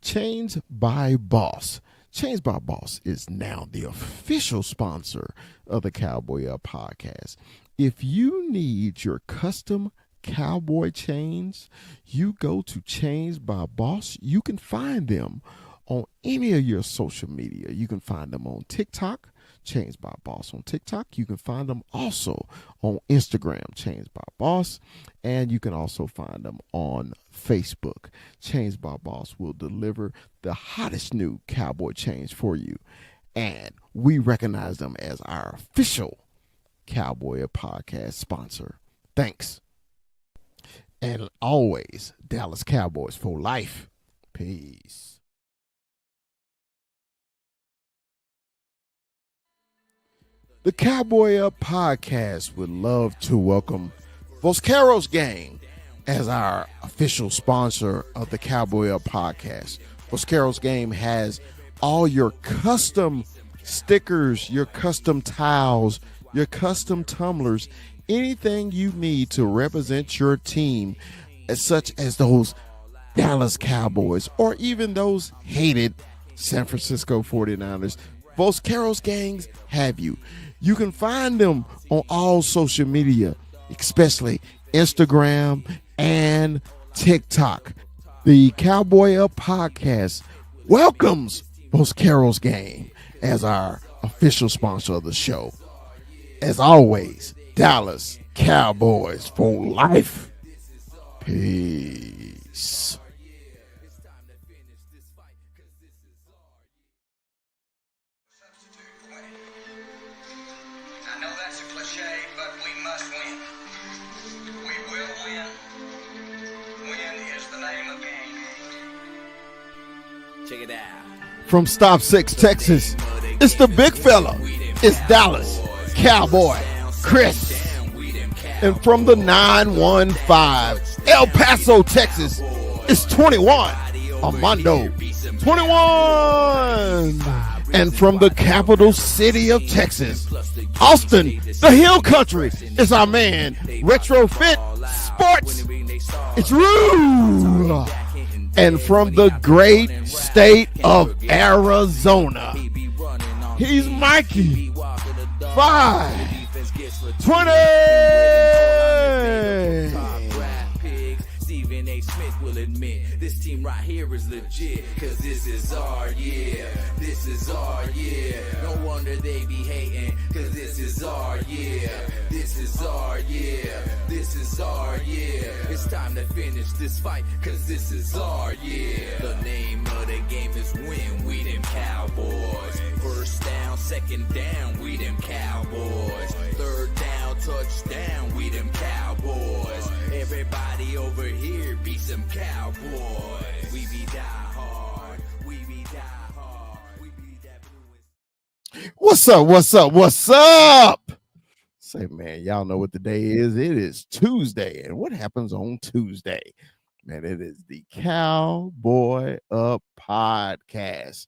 Chains by Boss. Chains by Boss is now the official sponsor of the Cowboy Up podcast. If you need your custom cowboy chains, you go to Chains by Boss. You can find them on any of your social media. You can find them on TikTok, Chains by Boss on TikTok. You can find them also on Instagram, Chains by Boss, and you can also find them on Facebook. Chains by Boss will deliver the hottest new cowboy chains for you, and we recognize them as our official Cowboy podcast sponsor. Thanks. And always, Dallas Cowboys for life. Peace. The Cowboy Up podcast would love to welcome Vosqueros Gang as our official sponsor of the Cowboy Up podcast. Vosqueros Game has all your custom stickers, your custom towels, your custom tumblers, anything you need to represent your team, such as those Dallas Cowboys or even those hated San Francisco 49ers. Vosqueros Gangs have you. You can find them on all social media, especially Instagram and TikTok. The Cowboy Up podcast welcomes Vosqueros Gang as our official sponsor of the show. As always, Dallas Cowboys for life. Peace. I know that's a cliche, but we must win. We will win. Win is the name of the game. Check it out. From Stop 6, Texas, it's the big fella. It's Dallas Cowboy Chris. And from the 915, El Paso, Texas, it's 21, Armando 21. And from the capital city of Texas, Austin, the Hill Country, is our man, Retrofit Sports. It's Rue. And from the great state of Arizona, he's Mikey 520. Stephen A. Smith will admit this team right here is legit, cause this is our year. This is our year. No wonder they be hating, cause this is our year. This is our year. This is our year. It's time to finish this fight, cause this is our year. The name of the game is win, we them Cowboys. First down, second down, we them Cowboys. Third down, touchdown, we them Cowboys. Everybody over here be some Cowboys. We be die hard, we be die hard, we be that blue. What's up? What's up? What's up? Say, man, y'all know what the day is. It is Tuesday. And what happens on Tuesday? Man, it is the Cowboy Up podcast.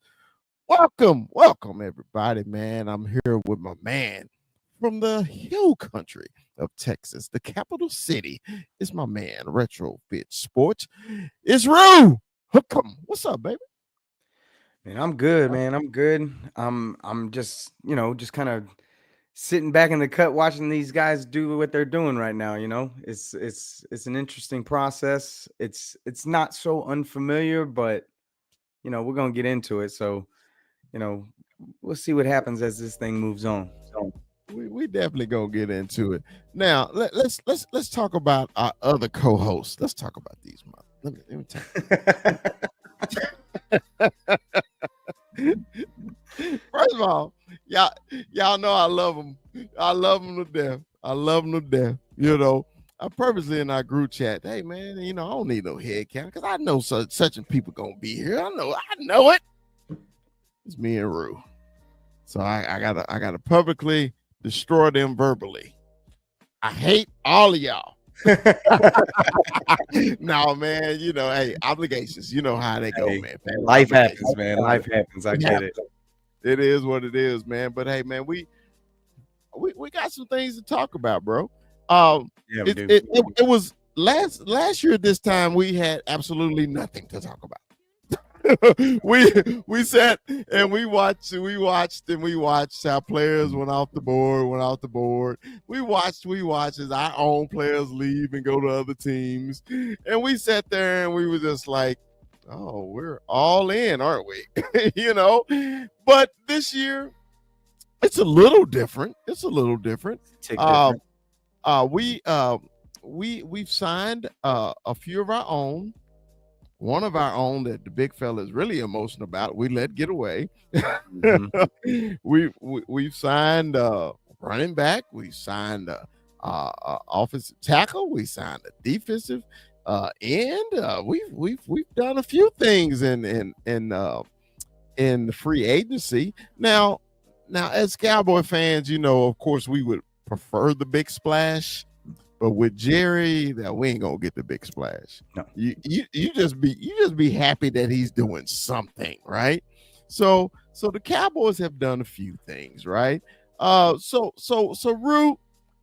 Welcome, everybody, man. I'm here with my man from the Hill Country of Texas, the capital city. Is my man, Retrofit Sports. It's Rue. Come, what's up, baby? Man, I'm good, man. I'm good. I'm just, just kind of sitting back in the cut watching these guys do what they're doing right now. It's an interesting process. It's not so unfamiliar, but we're gonna get into it. So, we'll see what happens as this thing moves on. So We definitely gonna get into it. Now let's talk about our other co-hosts. Let's talk about these. Let me First of all, y'all know I love them. I love them to death. I love them to death. I purposely in our group chat, hey man, I don't need no head count because I know such people gonna be here. I know it. It's me and Rue. So I gotta publicly destroy them verbally. I hate all of y'all. No, man, hey, obligations. You know how they go, man. Life happens, man. Life happens. I get it. It is what it is, man. But hey, man, we got some things to talk about, bro. Yeah, we do. It was last year at this time we had absolutely nothing to talk about. we sat and we watched how players went off the board. We watched as our own players leave and go to other teams. And we sat there and we were just like, oh, we're all in, aren't we? But this year it's a little different. Tick Um, different. we've signed a few of our own. One of our own that the big fella is really emotional about. We let get away. Mhm. We've signed running back. We signed offensive tackle. We signed a defensive end. We've done a few things in the free agency. Now as Cowboy fans, of course we would prefer the big splash. But with Jerry, that we ain't gonna get the big splash. No. You just be happy that he's doing something, right? So the Cowboys have done a few things, right? So Rue,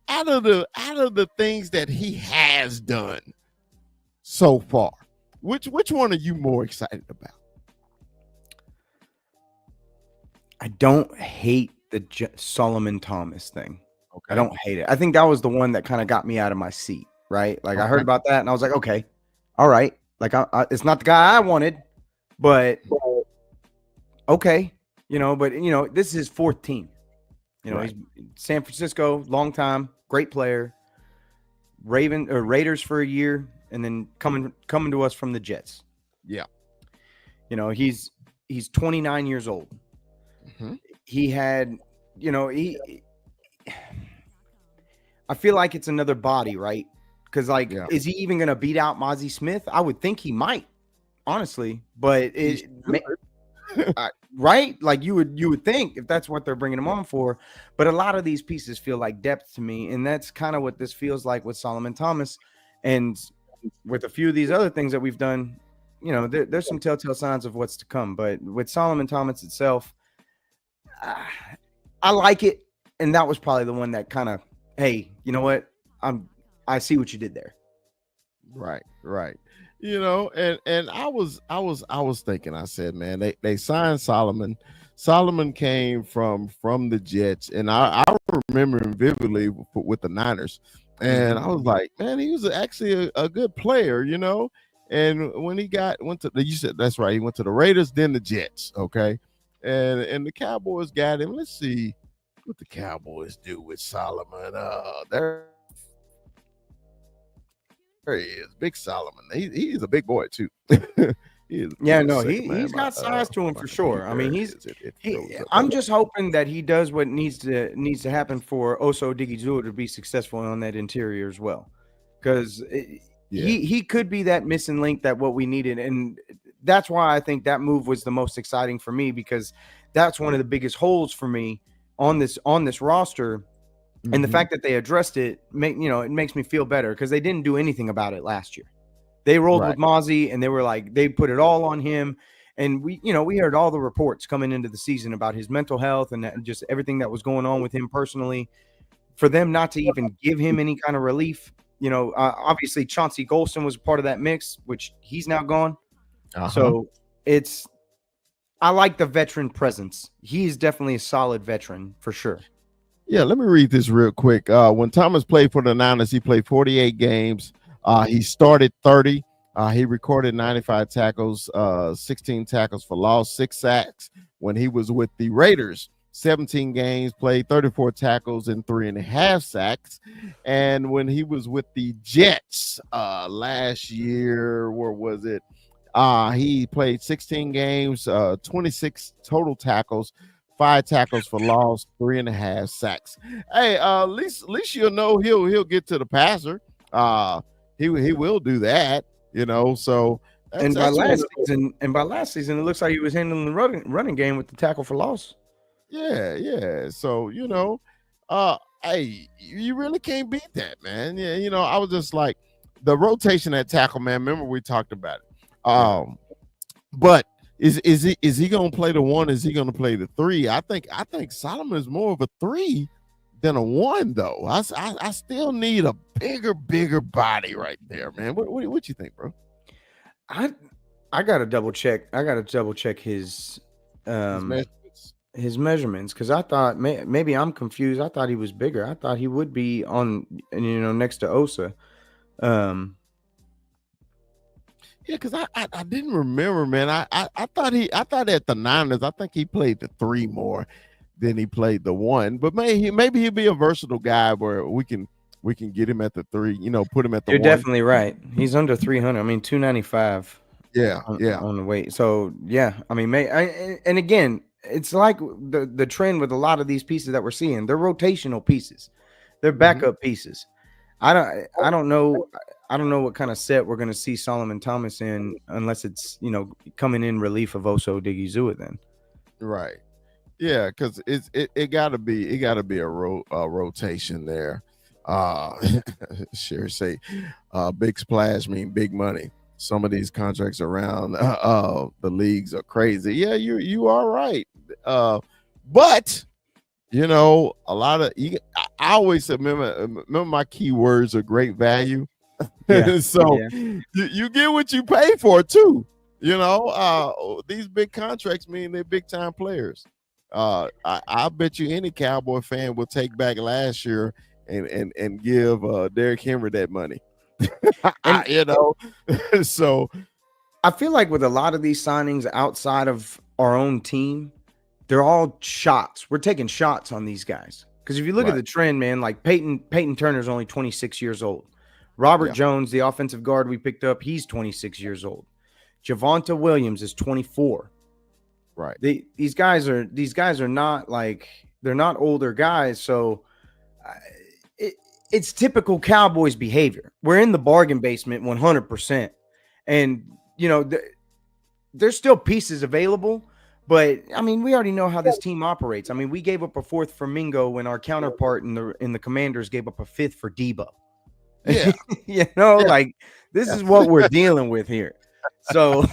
out of the things that he has done so far, which one are you more excited about? I don't hate the Solomon Thomas thing. Okay. I don't hate it. I think that was the one that kind of got me out of my seat, right? Like I heard about that and I was like, okay, all right. Like it's not the guy I wanted, but okay, but this is his fourth team. He's San Francisco, long time, great player. Raiders for a year, and then coming to us from the Jets. Yeah. He's 29 years old. Mm-hmm. He had, I feel like it's another body, right? Because is he even going to beat out Mozzie Smith? I would think he might, honestly, but right? Like you would think if that's what they're bringing him on for. But a lot of these pieces feel like depth to me, and that's kind of what this feels like with Solomon Thomas, and with a few of these other things that we've done. There's some telltale signs of what's to come. But with Solomon Thomas itself, I like it, and that was probably the one that kind of, hey, you know what? I see what you did there. Right. And I was thinking, I said, man, they signed Solomon. Solomon came from the Jets, and I remember him vividly with the Niners. And I was like, man, he was actually a good player, And when he went to you said that's right, he went to the Raiders, then the Jets, okay. And the Cowboys got him. Let's see what the Cowboys do with Solomon. There he is, Big Solomon. He's a big boy too. He's got size to him for sure. I mean, I'm just hoping that he does what needs to happen for Oso Odighizuwa to be successful on that interior as well, because he could be that missing link that what we needed, and that's why I think that move was the most exciting for me, because that's one of the biggest holes for me on this roster. And the fact that they addressed it, it makes me feel better, because they didn't do anything about it last year. They rolled with Mozzie, and they were like, they put it all on him. And we heard all the reports coming into the season about his mental health and just everything that was going on with him personally. For them not to even give him any kind of relief, obviously Chauncey Golston was part of that mix, which he's now gone. So I like the veteran presence. He's definitely a solid veteran for sure. Yeah, let me read this real quick. When Thomas played for the Niners, he played 48 games. He started 30. He recorded 95 tackles, 16 tackles for loss, 6 sacks. When he was with the Raiders, 17 games, played 34 tackles and 3.5 sacks. And when he was with the Jets last year, where was it? He played 16 games, 26 total tackles, 5 tackles for loss, 3.5 sacks. Hey, at least you'll know he'll get to the passer. He will do that, So by last season, it looks like he was handling the running game with the tackle for loss. Yeah. So hey, you really can't beat that, man. Yeah, I was just like the rotation at tackle, man. Remember we talked about it. But is he gonna play the 1? Is he gonna play the 3? I think Solomon is more of a 3 than a 1, though. I still need a bigger body right there, man. What you think, bro? I gotta double check. I gotta double check His um measurements. his measurements because I thought maybe I'm confused. I thought he was bigger. I thought he would be on next to Osa. Um, Yeah, because I didn't remember, man. I thought at the Niners, I think he played the 3 more than he played the 1. But maybe he'll be a versatile guy where we can get him at the 3, put him at the you're 1. definitely right. He's under 300. I mean 295 Yeah, yeah. on the weight. So yeah, I mean, and again, it's like the trend with a lot of these pieces that we're seeing. They're rotational pieces. They're backup pieces. I don't know. I don't know what kind of set we're going to see Solomon Thomas in unless it's coming in relief of Oso Odigizua then. Right. Yeah, because it gotta be a rotation there. Uh sure say big splash mean big money. Some of these contracts around the leagues are crazy. Yeah, you are right. But a lot of I always said, remember my keywords are great value. Yeah. So Yeah. you get what you pay for too. These big contracts mean they're big time players. I bet you any Cowboy fan will take back last year and give Derrick Henry that money. And So I feel like with a lot of these signings outside of our own team, they're all shots. We're taking shots on these guys. Because if you look at Right. the trend, man, like Peyton Turner's only 26 years old. Robert Yeah. Jones, the offensive guard we picked up, he's 26 years old. Javonte Williams is 24. Right. These guys are not like they're not older guys, so it's typical Cowboys behavior. We're in the bargain basement 100%, and there's still pieces available. But I mean, we already know how this team operates. I mean, we gave up a 4th for Mingo when our counterpart in the Commanders gave up a 5th for Debo. Yeah. Yeah. Like this Yeah. is what we're dealing with here. So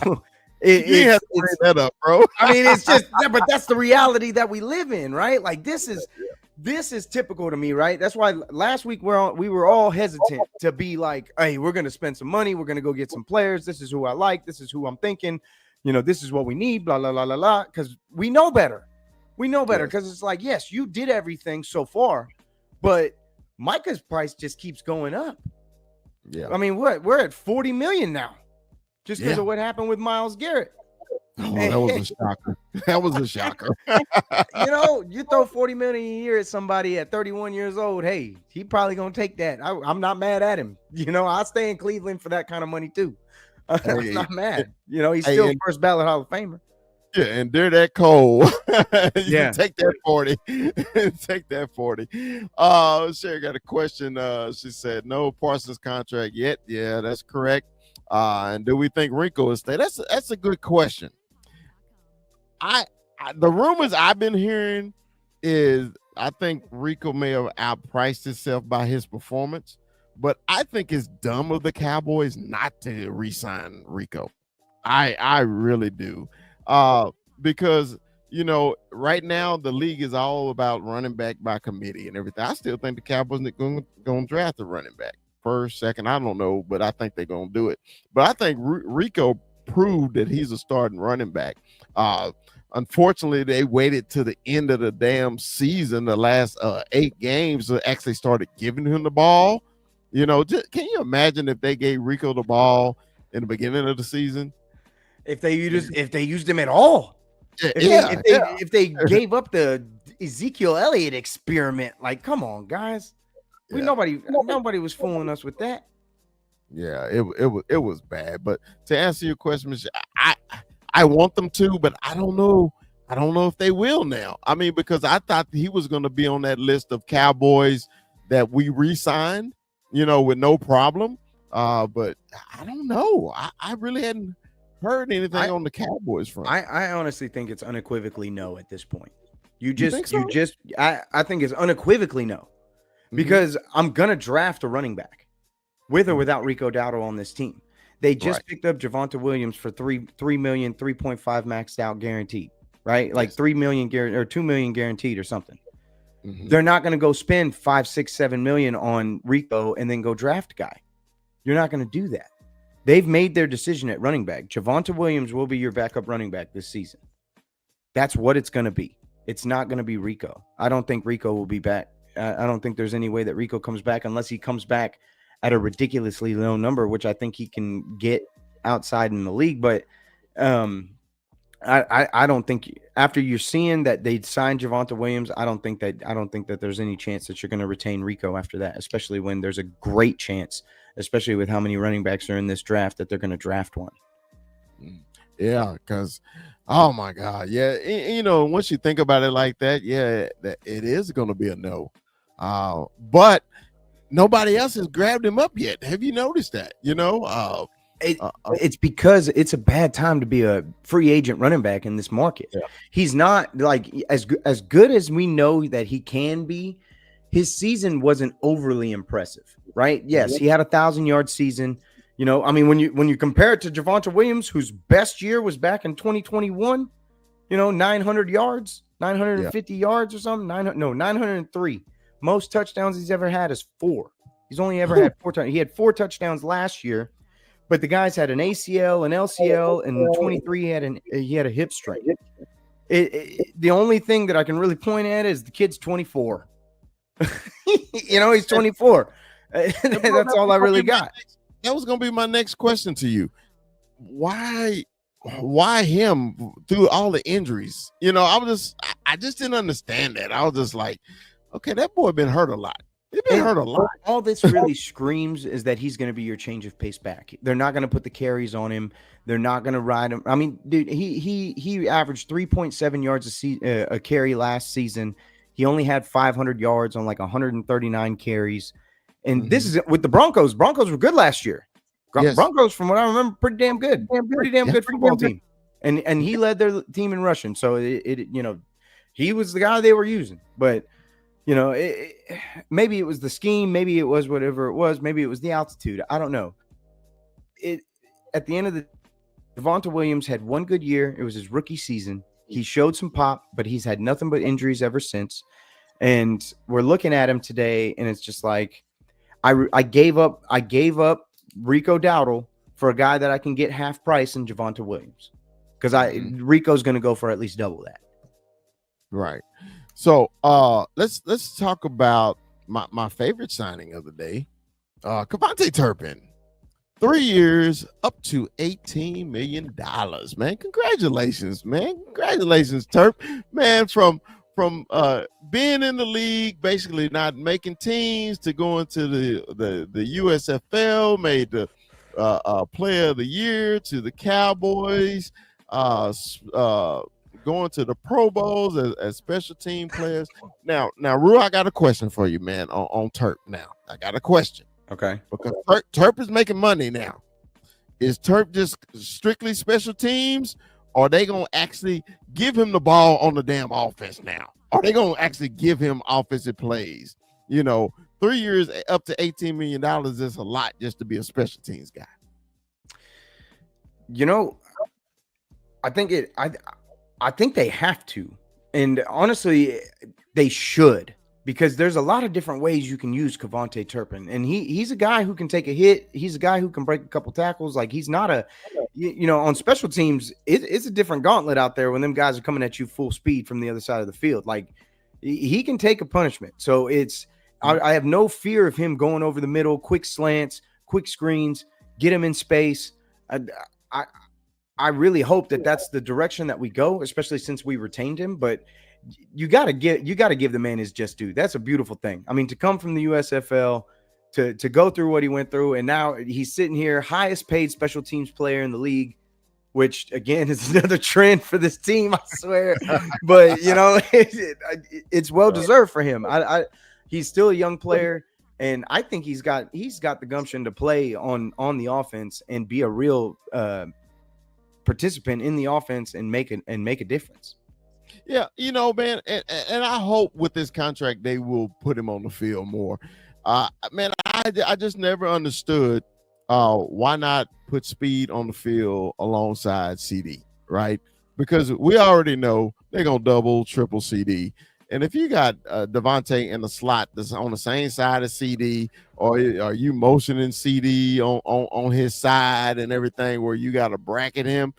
You have to bring that up, bro. I mean, it's just, but that's the reality that we live in, right? Like this is typical to me, right? That's why last week we were all hesitant to be like, hey, we're gonna spend some money, we're gonna go get some players. This is who I like, this is who I'm thinking, this is what we need, blah blah blah blah blah. Because we know better, because it's like, yes, you did everything so far, but Micah's price just keeps going up. Yeah. I mean, we're at 40 million now, just because of what happened with Myles Garrett. Oh, that was a shocker. That was a shocker. You throw 40 million a year at somebody at 31 years old. Hey, he probably gonna take that. I'm not mad at him. I'll stay in Cleveland for that kind of money too. I'm not mad. He's still first ballot Hall of Famer. Yeah, and they're that cold. Yeah. Take that 40. Take that 40. Sherry got a question. She said, no Parsons contract yet. Yeah, that's correct. And do we think Rico will stay? That's a good question. The rumors I've been hearing is I think Rico may have outpriced himself by his performance, but I think it's dumb of the Cowboys not to re-sign Rico. I really do. Because right now the league is all about running back by committee and everything. I still think the Cowboys are going to draft a running back first, second. I don't know, but I think they're going to do it. But I think Rico proved that he's a starting running back. Unfortunately, they waited to the end of the damn season, the last 8 games, to actually started giving him the ball. Can you imagine if they gave Rico the ball in the beginning of the season? If they used him at all. If they gave up the Ezekiel Elliott experiment, like, come on, guys. Nobody was fooling us with that. Yeah, it was bad. But to answer your question, I want them to, but I don't know. I don't know if they will now. I mean, because I thought he was going to be on that list of Cowboys that we re-signed, with no problem. But I don't know. I really hadn't heard anything on the Cowboys front. I honestly think it's unequivocally no at this point. I think it's unequivocally no. Because I'm gonna draft a running back with or without Rico Dowdle on this team. They just picked up Javonte Williams for $3 million, 3.5 maxed out guaranteed, right? Like 3 million or 2 million guaranteed or something. They're not going to go spend 5, 6, 7 million on Rico and then go draft a guy. You're not going to do that. They've made their decision at running back. Javonte Williams will be your backup running back this season. That's what it's going to be. It's not going to be Rico. I don't think Rico will be back. I don't think there's any way that Rico comes back unless he comes back at a ridiculously low number, which I think he can get outside in the league. But I don't think after you're seeing that they signed Javonte Williams, I don't think that there's any chance that you're going to retain Rico after that, especially when there's a great chance, especially with how many running backs are in this draft, that they're going to draft one. Yeah, because oh my God, yeah, once you think about it like that, yeah, it is going to be a no. But nobody else has grabbed him up yet. Have you noticed that? It's because it's a bad time to be a free agent running back in this market. Yeah. He's not like as good as we know that he can be. His season wasn't overly impressive, right? Yes, he had 1,000-yard season. I mean, when you compare it to Javonte Williams, whose best year was back in 2021, 900 yards, 950 yards or something. 903. Most touchdowns he's ever had is 4. He's only ever had 4 touchdowns. He had 4 touchdowns last year. But the guy's had an ACL, an LCL, and in 23 he had a hip strain. The only thing that I can really point at is the kid's 24. He's 24. That's all I really got. That was going to be my next question to you. Why him through all the injuries? I just didn't understand that. I was just like, okay, that boy been hurt a lot. He's been hurt a lot. All this really screams is that he's going to be your change of pace back. They're not going to put the carries on him. They're not going to ride him. I mean, dude, he averaged 3.7 yards a carry last season. He only had 500 yards on like 139 carries. And this is with the Broncos. Broncos were good last year. Yes. Broncos, from what I remember, pretty damn good. Pretty damn good football team. And he led their team in rushing. So he was the guy they were using. But maybe it was the scheme, maybe it was whatever it was, maybe it was the altitude. I don't know. At the end of Javonte Williams had one good year. It was his rookie season. He showed some pop, but he's had nothing but injuries ever since. And we're looking at him today, and it's just like I gave up Rico Dowdle for a guy that I can get half price in Javonte Williams, because Rico's going to go for at least double that. Right. So let's talk about my favorite signing of the day, Cavante Turpin. 3 years, up to $18 million, man. Congratulations, man. Congratulations, Turp. Man, from being in the league, basically not making teams, to going to the USFL, made the player of the year, to the Cowboys, going to the Pro Bowls as special team players. Now, Ru, I got a question for you, man, on Turp. Now, I got a question. Okay. Because Turp is making money now. Is Turp just strictly special teams, or are they going to actually give him the ball on the damn offense now? Are they going to actually give him offensive plays? 3 years, up to $18 million is a lot just to be a special teams guy. I think they have to. And honestly, they should, because there's a lot of different ways you can use Cavante Turpin. And he's a guy who can take a hit. He's a guy who can break a couple tackles. Like, he's not on special teams, it's a different gauntlet out there when them guys are coming at you full speed from the other side of the field. Like, he can take a punishment. So I have no fear of him going over the middle, quick slants, quick screens, get him in space. I really hope that that's the direction that we go, especially since we retained him. But you got to give the man his just due. That's a beautiful thing. I mean, to come from the USFL, to go through what he went through, and now he's sitting here, highest paid special teams player in the league, which again is another trend for this team, I swear. But it's well deserved for him. He's still a young player, and I think he's got the gumption to play on the offense and be a real participant in the offense and make a difference. Yeah, man, and I hope with this contract they will put him on the field more. Man, I just never understood why not put speed on the field alongside CD, right? Because we already know they're gonna double, triple CD, And if you got Devontae in the slot that's on the same side of CD, or are you motioning CD on his side and everything, where you got to bracket him,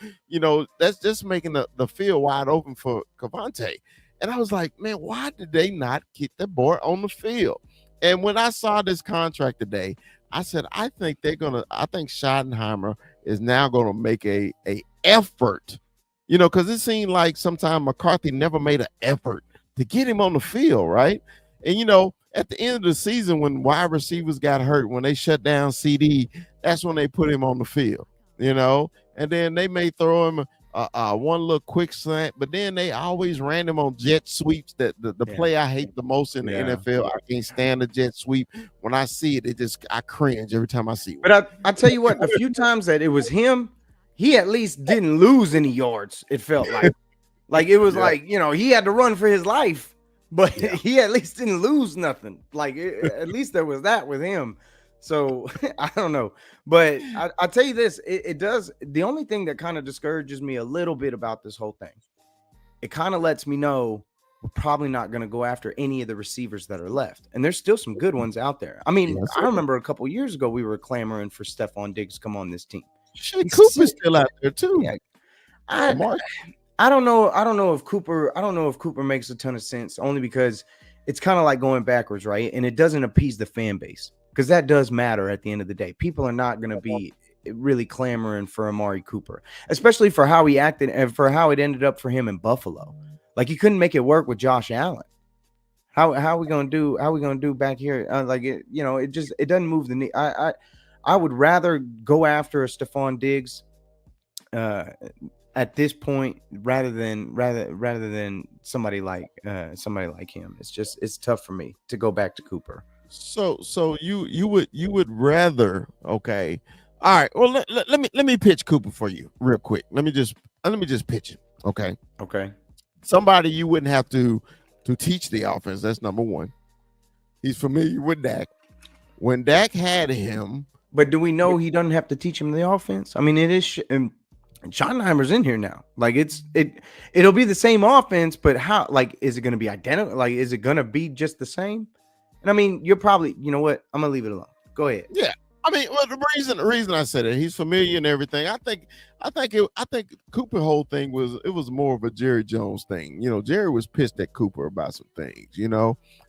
that's just making the field wide open for Cavante. And I was like, man, why did they not get the boy on the field? And when I saw this contract today, I said, I think Schottenheimer is now gonna make a effort, because it seemed like sometimes McCarthy never made an effort to get him on the field, right? And at the end of the season, when wide receivers got hurt, when they shut down CD, that's when they put him on the field, and then they may throw him one little quick slant, but then they always ran him on jet sweeps. That the play I hate the most in the NFL. I can't stand the jet sweep. When I see it, I cringe every time I see it. But I tell you what, the few times that it was him, he at least didn't lose any yards. It felt like it was like, he had to run for his life, but he at least didn't lose nothing. Like at least there was that with him. So I don't know, but I tell you this, it does. The only thing that kind of discourages me a little bit about this whole thing, it kind of lets me know we're probably not going to go after any of the receivers that are left. And there's still some good ones out there. I mean, I remember a couple years ago, we were clamoring for Stephon Diggs to come on this team. Shit, Cooper's still out there too. Yeah. I don't know. I don't know if Cooper makes a ton of sense, only because it's kind of like going backwards, right? And it doesn't appease the fan base, because that does matter at the end of the day. People are not going to be really clamoring for Amari Cooper, especially for how he acted and for how it ended up for him in Buffalo. Like, he couldn't make it work with Josh Allen. How are we gonna do? How are we gonna do back here? It doesn't move the knee. I would rather go after a Stephon Diggs at this point rather than somebody like him. It's tough for me to go back to Cooper. So you would rather, okay? All right. Well, let me pitch Cooper for you real quick. Let me just pitch it. Okay. Okay. Somebody you wouldn't have to teach the offense. That's number one. He's familiar with Dak. When Dak had him, but do we know he doesn't have to teach him the offense? I mean, it is. Schottenheimer's in here now. Like, it'll be the same offense, but how? Like, is it going to be identical? Like, is it going to be just the same? And I mean, you're probably, you know what? I'm gonna leave it alone. Go ahead. Yeah. I mean, well, the reason I said it, he's familiar and everything. I think Cooper whole thing was more of a Jerry Jones thing. Jerry was pissed at Cooper about some things,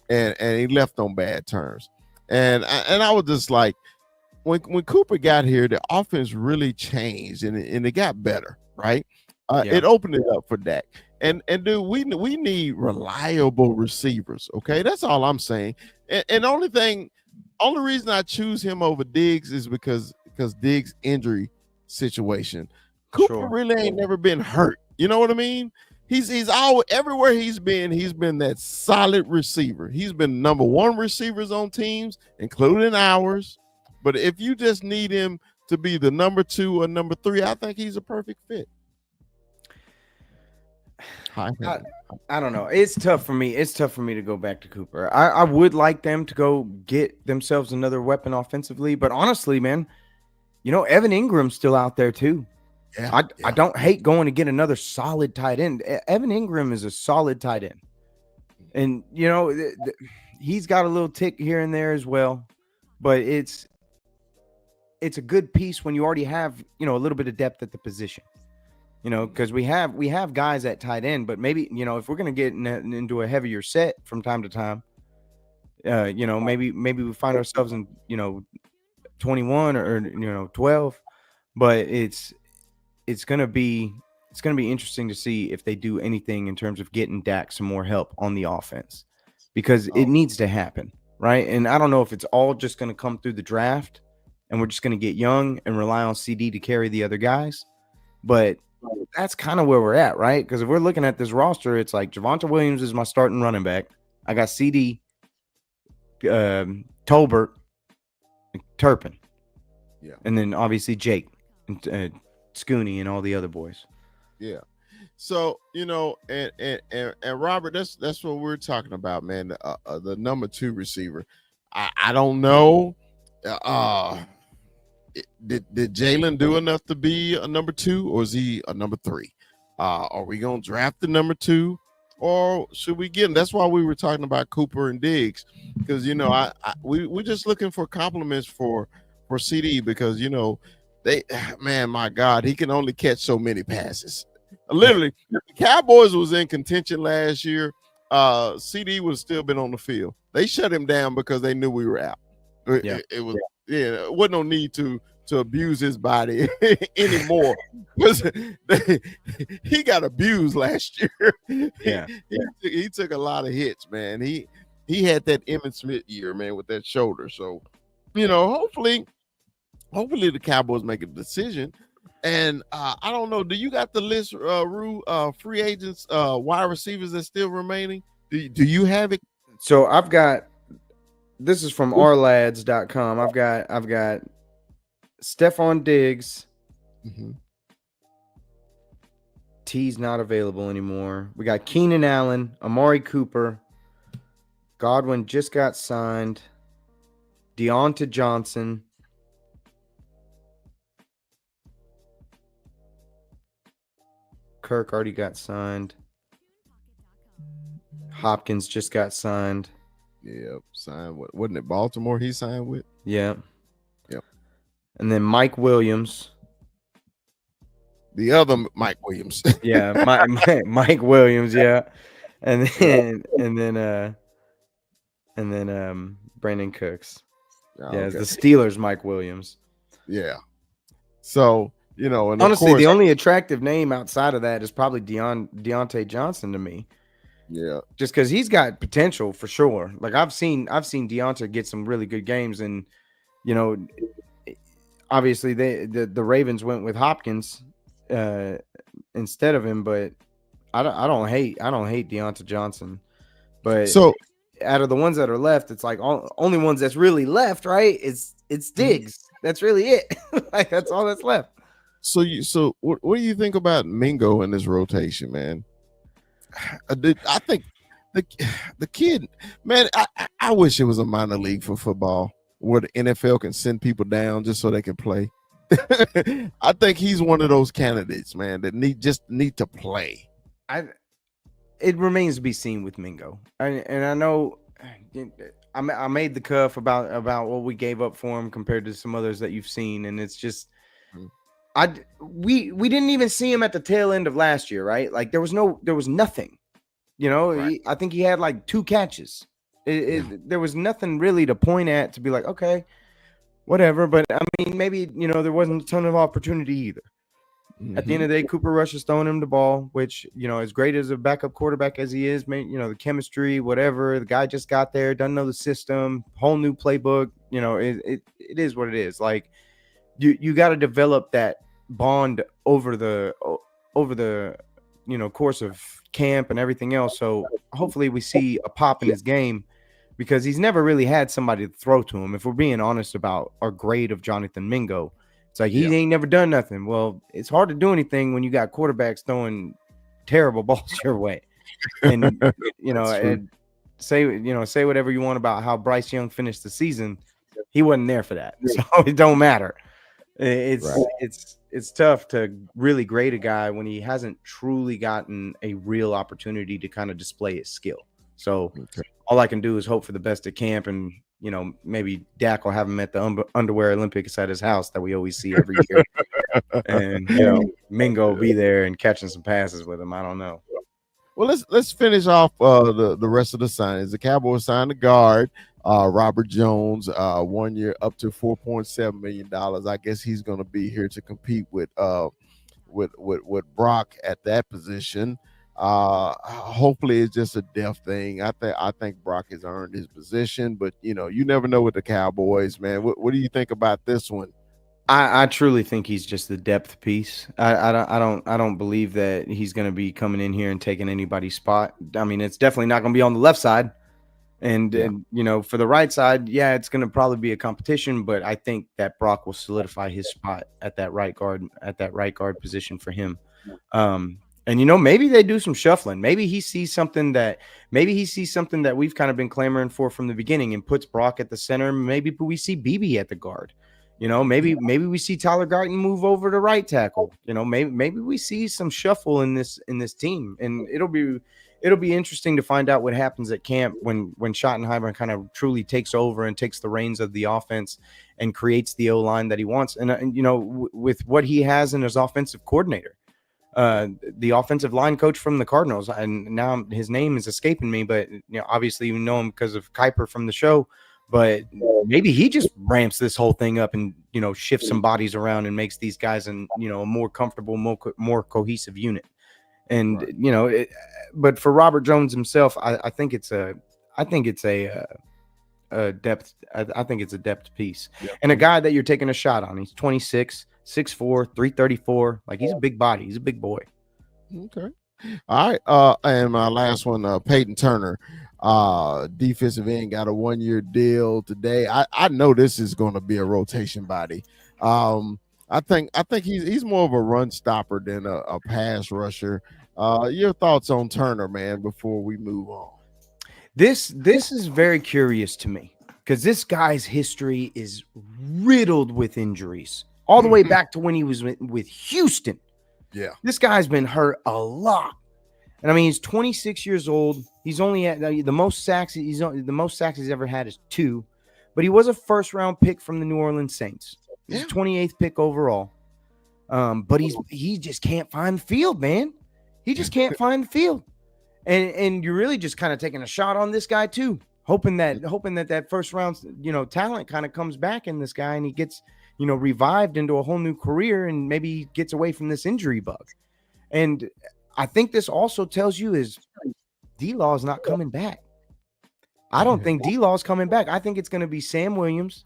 and he left on bad terms. And I was just like, when Cooper got here, the offense really changed and it got better, right? It opened it up for Dak. And dude, we need reliable receivers. Okay, that's all I'm saying. And only reason I choose him over Diggs is because Diggs' injury situation. Cooper really ain't never been hurt. You know what I mean? He's always, everywhere he's been that solid receiver. He's been number one receivers on teams, including ours. But if you just need him to be the number 2 or number 3, I think he's a perfect fit. I don't know. It's tough for me. It's tough for me to go back to Cooper. I would like them to go get themselves another weapon offensively, but honestly, man, Evan Ingram's still out there too. Yeah, I don't hate going to get another solid tight end. Evan Ingram is a solid tight end, and he's got a little tick here and there as well, but it's a good piece when you already have a little bit of depth at the position. Because we have guys at tight end, but maybe, if we're going to get into a heavier set from time to time, maybe we find ourselves in, 21 or 12, but it's going to be interesting to see if they do anything in terms of getting Dak some more help on the offense, because it needs to happen, right? And I don't know if it's all just going to come through the draft and we're just going to get young and rely on CD to carry the other guys, but that's kind of where we're at, right? Because if we're looking at this roster, it's like Javonte Williams is my starting running back. I got CD, Tolbert, Turpin, and then obviously Jake and Scooney and all the other boys. Yeah. So and Robert, that's what we're talking about, man. The number 2 receiver. I don't know. Did Jalen do enough to be a number 2, or is he a number 3? Are we gonna draft the number 2, or should we get him? That's why we were talking about Cooper and Diggs, because we're just looking for compliments for CD, because they man, my God, he can only catch so many passes. Literally, if the Cowboys was in contention last year, CD would have still been on the field. They shut him down because they knew we were out. Yeah. It was it wasn't no need to abuse his body anymore. Because he got abused last year. Yeah. He took a lot of hits, man. He had that Emmitt Smith year, man, with that shoulder. So, hopefully the Cowboys make a decision. And I don't know. Do you got the list, Rue, free agents, wide receivers that's still remaining? Do you have it? So I've got, this is from ourlads.com. I've got Stephon Diggs. Mm-hmm. T's not available anymore. We got Keenan Allen, Amari Cooper. Godwin just got signed. Deonta Johnson. Kirk already got signed. Hopkins just got signed. Yep, signed. Wasn't it Baltimore he signed with? Yeah. Yep. And then Mike Williams. The other Mike Williams. Yeah, Mike Williams, yeah. And then Brandon Cooks. Oh, Yeah, okay. the Steelers Mike Williams. Yeah. So, and Honestly, of course, the only attractive name outside of that is probably Deontay Johnson to me. Yeah. Just because he's got potential for sure. Like I've seen Deontay get some really good games, and obviously the Ravens went with Hopkins instead of him, but I don't hate Deontay Johnson. But so out of the ones that are left, it's like only ones that's really left, right? It's Diggs. That's really it. Like that's all that's left. So what do you think about Mingo in this rotation, man? I think the kid, man, I wish it was a minor league for football where the NFL can send people down just so they can play. I think he's one of those candidates, man, that need to play. It remains to be seen with Mingo, and I know I made the cuff about what we gave up for him compared to some others that you've seen, and it's just we didn't even see him at the tail end of last year, right? Like there was nothing, Right. I think he had like 2 catches. There was nothing really to point at to be like, okay, whatever. But I mean, maybe there wasn't a ton of opportunity either. At the end of the day, Cooper Rush is throwing him the ball, which, as great as a backup quarterback as he is, the chemistry, whatever, the guy just got there, doesn't know the system, whole new playbook, it is what it is. Like you got to develop that bond over the course of camp and everything else. So hopefully we see a pop in his game, because he's never really had somebody to throw to him. If we're being honest about our grade of Jonathan Mingo, it's like he ain't never done nothing. Well, it's hard to do anything when you got quarterbacks throwing terrible balls your way. And and say whatever you want about how Bryce Young finished the season, he wasn't there for that, so it don't matter. It's tough to really grade a guy when he hasn't truly gotten a real opportunity to kind of display his skill. So all I can do is hope for the best at camp, and maybe Dak will have him at the underwear Olympics at his house that we always see every year. And Mingo will be there and catching some passes with him. I don't know. Well, let's finish off the rest of the signings. The Cowboys signed a guard, Robert Jones, 1 year up to $4.7 million. I guess he's going to be here to compete with Brock at that position. Hopefully it's just a depth thing. I think Brock has earned his position, but you never know with the Cowboys, man. What do you think about this one? I truly think he's just the depth piece. I don't believe that he's going to be coming in here and taking anybody's spot. I mean, it's definitely not going to be on the left side, and for the right side, it's going to probably be a competition. But I think that Brock will solidify his spot at that right guard position for him. And maybe they do some shuffling. Maybe he sees something that we've kind of been clamoring for from the beginning and puts Brock at the center. Maybe we see BB at the guard. Maybe we see Tyler Guyton move over to right tackle. Maybe we see some shuffle in this team, and it'll be it'll be interesting to find out what happens at camp when Schottenheimer kind of truly takes over and takes the reins of the offense and creates the O-line that he wants. And you know, with what he has in his offensive coordinator, the offensive line coach from the Cardinals, and now his name is escaping me, but you know, obviously you know him because of Kuiper from the show. But maybe he just ramps this whole thing up and, you know, shifts some bodies around and makes these guys a more comfortable, more cohesive unit. And Right. you know, but for Robert Jones himself, I think it's a depth. I think it's a depth piece, Yep. and a guy that you're taking a shot on. He's 26, 6'4", 334. Like, he's a big body. He's a big boy. Okay. All right. And my last one, Peyton Turner, defensive end, got a 1-year deal today. I know this is going to be a rotation body. I think he's more of a run stopper than a pass rusher. Your thoughts on Turner, man, before we move on? This is very curious to me because this guy's history is riddled with injuries all the way back to when he was with Houston. Yeah. This guy's been hurt a lot. And I mean, he's 26 years old. He's only at the most sacks. The most sacks he's ever had is 2, but he was a first-round pick from the New Orleans Saints. He's 28th pick overall. But he just can't find the field, man. He just can't find the field. And you're really just kind of taking a shot on this guy too, hoping that first round, you know, talent kind of comes back in this guy and he gets, you know, revived into a whole new career and maybe he gets away from this injury bug. And I think this also tells you is D-Law is not coming back. I don't think D-Law is coming back. I think it's going to be Sam Williams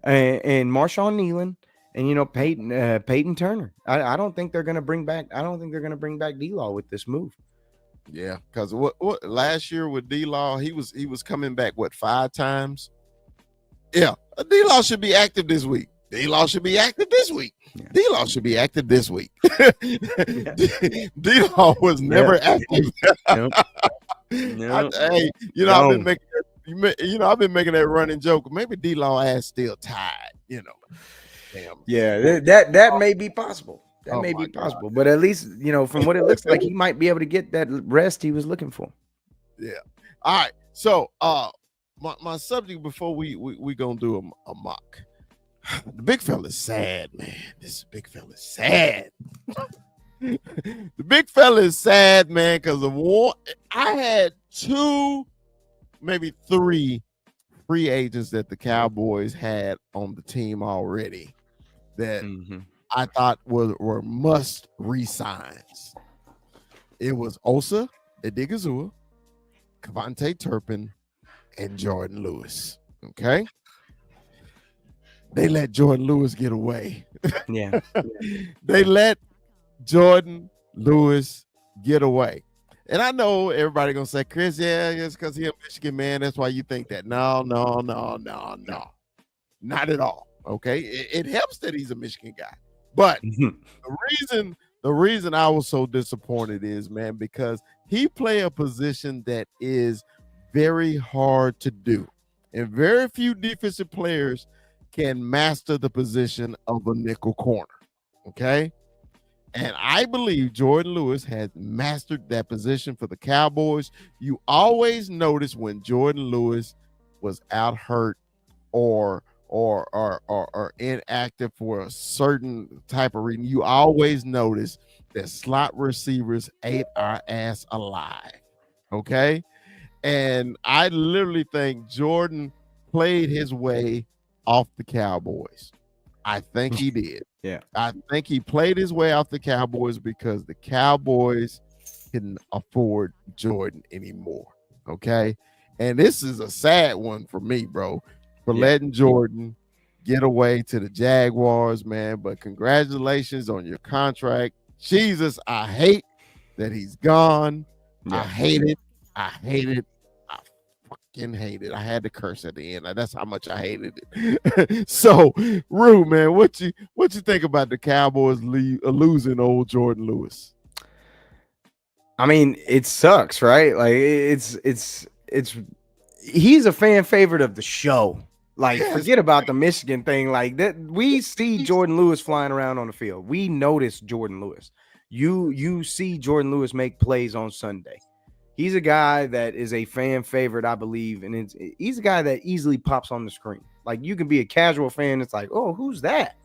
and Marshawn Nealon and, you know, Peyton Turner. I don't think they're going to bring back. I don't think they're going to bring back D-Law with this move. Yeah, because what last year with D-Law, he was coming back 5 times. Yeah, D-Law should be active this week. D-Law should be active this week. Yeah. D-Law should be active this week. D-Law was never active. Nope. Hey, you know, I've been making that running joke. Maybe D-Law ass still tied. You know, damn. Yeah, that may be possible. That may Oh be my possible. But at least, you know, from what it looks like, he might be able to get that rest he was looking for. Yeah. All right. So, my subject before we gonna do a mock. The big fella's sad, man. This big fella's sad. The big fella is sad, man, because of one. I had 2, maybe 3 free agents that the Cowboys had on the team already that I thought were must resigns. It was Osa Odighizuwa, Kevontae Turpin, and Jordan Lewis. Okay. They let Jordan Lewis get away. Yeah. They let Jordan Lewis get away. And I know everybody gonna say, Chris, yeah, it's because he's a Michigan man. That's why you think that. No. Not at all. Okay. It helps that he's a Michigan guy. But the reason I was so disappointed is, man, because he play a position that is very hard to do. And very few defensive players can master the position of a nickel corner. Okay. And I believe Jordan Lewis has mastered that position for the Cowboys. You always notice when Jordan Lewis was out hurt or inactive for a certain type of reason, you always notice that slot receivers ate our ass alive. Okay. And I literally think Jordan played his way off the Cowboys. I think he did. Yeah. I think he played his way off the Cowboys because the Cowboys couldn't afford Jordan anymore. Okay. And this is a sad one for me, bro, for letting Jordan get away to the Jaguars, man. But congratulations on your contract. Jesus, I hate that he's gone. Yeah. I hate it. I fucking hate it. I had to curse at the end. That's how much I hated it. So, Rue, man, what you think about the Cowboys losing old Jordan Lewis? I mean, it sucks, right? Like, it's he's a fan favorite of the show. Like, forget about the Michigan thing. Like, that we see Jordan Lewis flying around on the field. We notice Jordan Lewis. You see Jordan Lewis make plays on Sunday. He's a guy that is a fan favorite, I believe, and he's a guy that easily pops on the screen. Like you can be a casual fan, it's like, oh, who's that?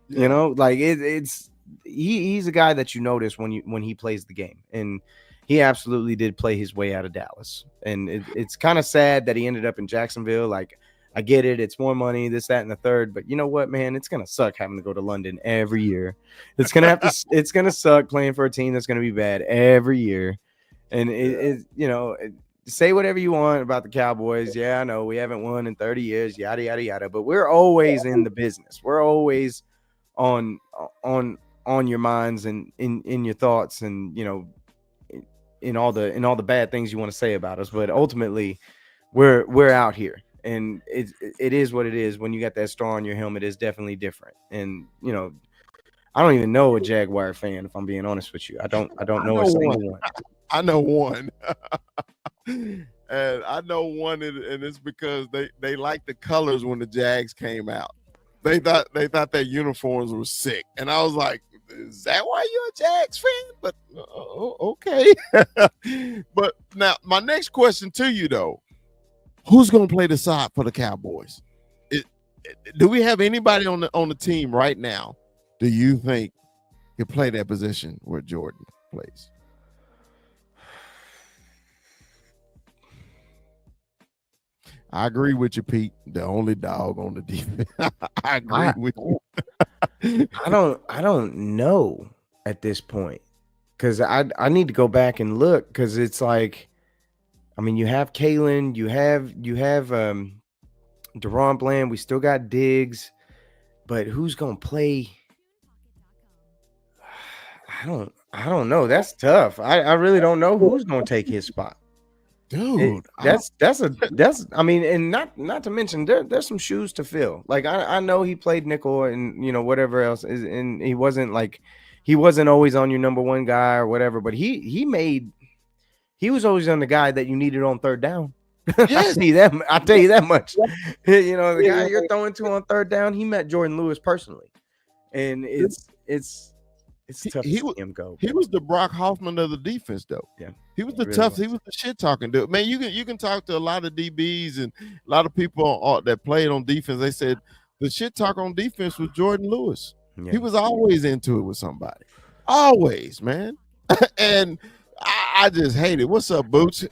Yeah. You know, like he's a guy that you notice when he plays the game, and he absolutely did play his way out of Dallas. And it's kind of sad that he ended up in Jacksonville. Like, I get it, it's more money, this, that, and the third, but you know what, man, it's gonna suck having to go to London every year. It's gonna suck playing for a team that's gonna be bad every year. And say whatever you want about the Cowboys. Yeah, I know we haven't won in 30 years, yada, yada, yada. But we're always in the business. We're always on your minds and in your thoughts, and in all the bad things you want to say about us. But ultimately, we're out here, and it is what it is. When you got that star on your helmet, it's definitely different. And I don't even know a Jaguar fan, if I'm being honest with you. I don't know a single one. I know one. And I know one, and it's because they liked the colors when the Jags came out. They thought their uniforms were sick, and I was like, "Is that why you're a Jags fan?" But okay. But now my next question to you though: who's going to play the side for the Cowboys? Do we have anybody on the team right now? Do you think can play that position where Jordan plays? I agree with you, Pete. The only dog on the defense. I agree with you. I don't know at this point, because I need to go back and look, because it's like, I mean, you have Kalen, you have Deron Bland, we still got Diggs, but who's gonna play? I don't know. That's tough. I really don't know who's gonna take his spot. Dude, that's I mean, and not to mention there's some shoes to fill. Like I know he played nickel and whatever else is, and he wasn't always on your number one guy or whatever, but he was always on the guy that you needed on third down. Yes. I'll tell you that much. The guy you're throwing to on third down, he met Jordan Lewis personally, and it's tough to see him go. He was the Brock Hoffman of the defense, though. Yeah, he was the tough. He was the shit talking dude. Man, you can talk to a lot of DBs and a lot of people that played on defense. They said the shit talk on defense was Jordan Lewis. Yeah. He was always into it with somebody, always, man. And I just hate it. What's up, Boots?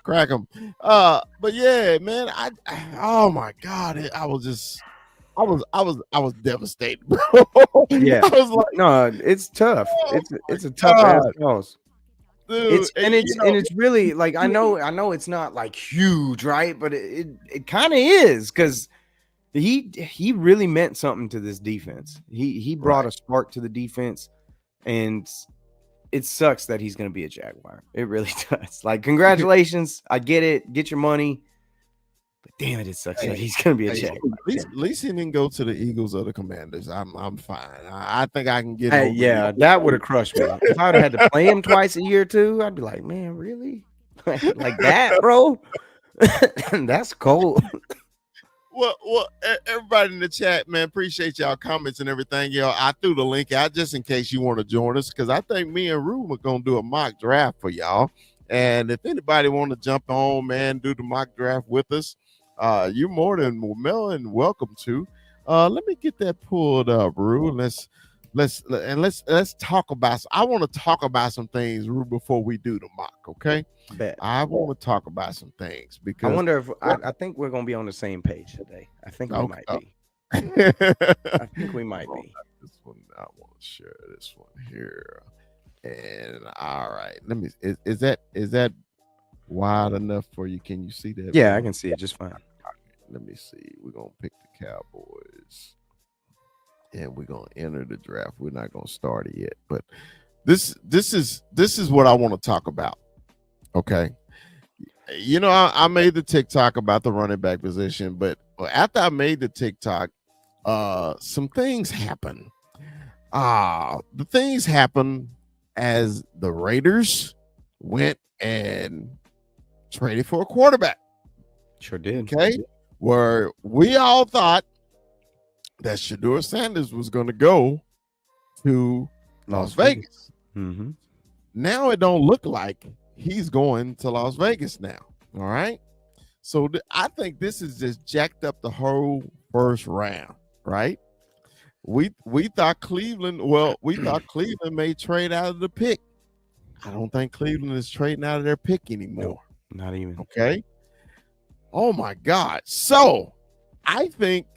Crack them. But yeah, man. Oh my God, I was devastated, bro. Yeah, I was like, no, it's tough. It's a tough ass cause. Dude, it's really like, I know it's not like huge, right? But it kind of is, because he really meant something to this defense. He brought a spark to the defense, and it sucks that he's going to be a Jaguar. It really does. Like, congratulations, I get it. Get your money. But damn it, sucks that he's going to be a Jaguar. At least he didn't go to the Eagles or the Commanders. I'm fine. I think I can get. Hey, yeah, that would have crushed me. If I would have had to play him twice a year too, I'd be like, man, really? Like that, bro? That's cold. Well, everybody in the chat, man, appreciate y'all comments and everything. I threw the link out just in case you want to join us, because I think me and Rue are gonna do a mock draft for y'all. And if anybody want to jump on, man, do the mock draft with us, you're more than welcome to. Let me get that pulled up, Rue. Let's talk about. I want to talk about some things, Rue, before we do the mock. Okay. Bet. I want to talk about some things, because I wonder if I think we're gonna be on the same page today. I think we might be. I think we might be. This one, I want to share this one here. And all right, let me. Is that wide enough for you? Can you see that? Yeah, I can see it just fine. Let me see. We're gonna pick the Cowboys, and we're gonna enter the draft. We're not gonna start it yet, but this is what I want to talk about. Okay, I made the TikTok about the running back position, but after I made the TikTok, some things happen. The things happen as the Raiders went and traded for a quarterback. Sure did. Okay, where we all thought that Shedeur Sanders was going to go to Las Vegas. Mm-hmm. Now it don't look like he's going to Las Vegas now. All right. So I think this is just jacked up the whole first round, right? We thought Cleveland, we thought Cleveland may trade out of the pick. I don't think Cleveland is trading out of their pick anymore. Not even. Okay. Oh my God. So I think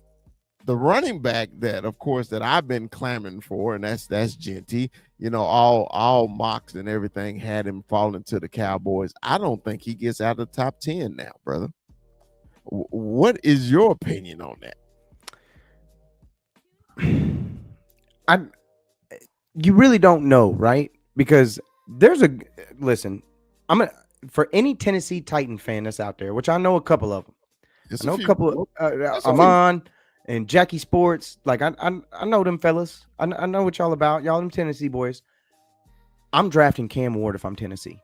the running back that, of course, that I've been clamoring for, and that's Genty. You know, all mocks and everything had him falling to the Cowboys. I don't think he gets out of the top 10 now, brother. What is your opinion on that? You really don't know, right? Because listen, for any Tennessee Titan fan that's out there, which I know a couple of them. I know a couple of Amon and Jackie Sports. Like I know them fellas. I know what y'all about. Y'all them Tennessee boys. I'm drafting Cam Ward if I'm Tennessee.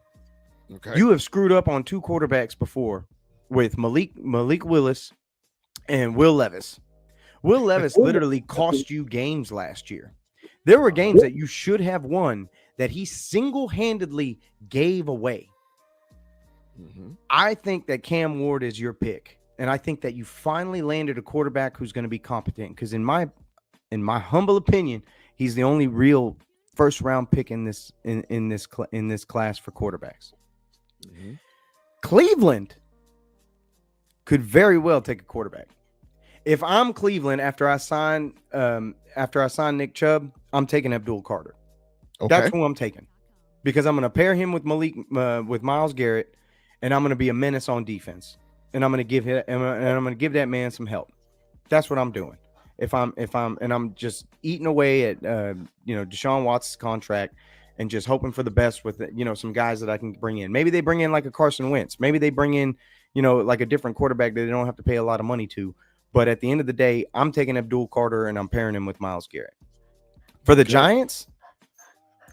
Okay. You have screwed up on 2 quarterbacks before with Malik Willis and Will Levis. Will Levis literally cost you games last year. There were games that you should have won that he single-handedly gave away. Mm-hmm. I think that Cam Ward is your pick, and I think that you finally landed a quarterback who's going to be competent. Because in my humble opinion, he's the only real first-round pick in this class for quarterbacks. Mm-hmm. Cleveland could very well take a quarterback. If I'm Cleveland after I sign Nick Chubb, I'm taking Abdul Carter. Okay. That's who I'm taking, because I'm going to pair him with with Myles Garrett, and I'm going to be a menace on defense, and I'm going to give that man some help. That's what I'm doing. I'm just eating away at Deshaun Watson's contract and just hoping for the best with some guys that I can bring in. Maybe they bring in like a Carson Wentz. Maybe they bring in like a different quarterback that they don't have to pay a lot of money to. But at the end of the day, I'm taking Abdul Carter and I'm pairing him with Myles Garrett. For the Giants,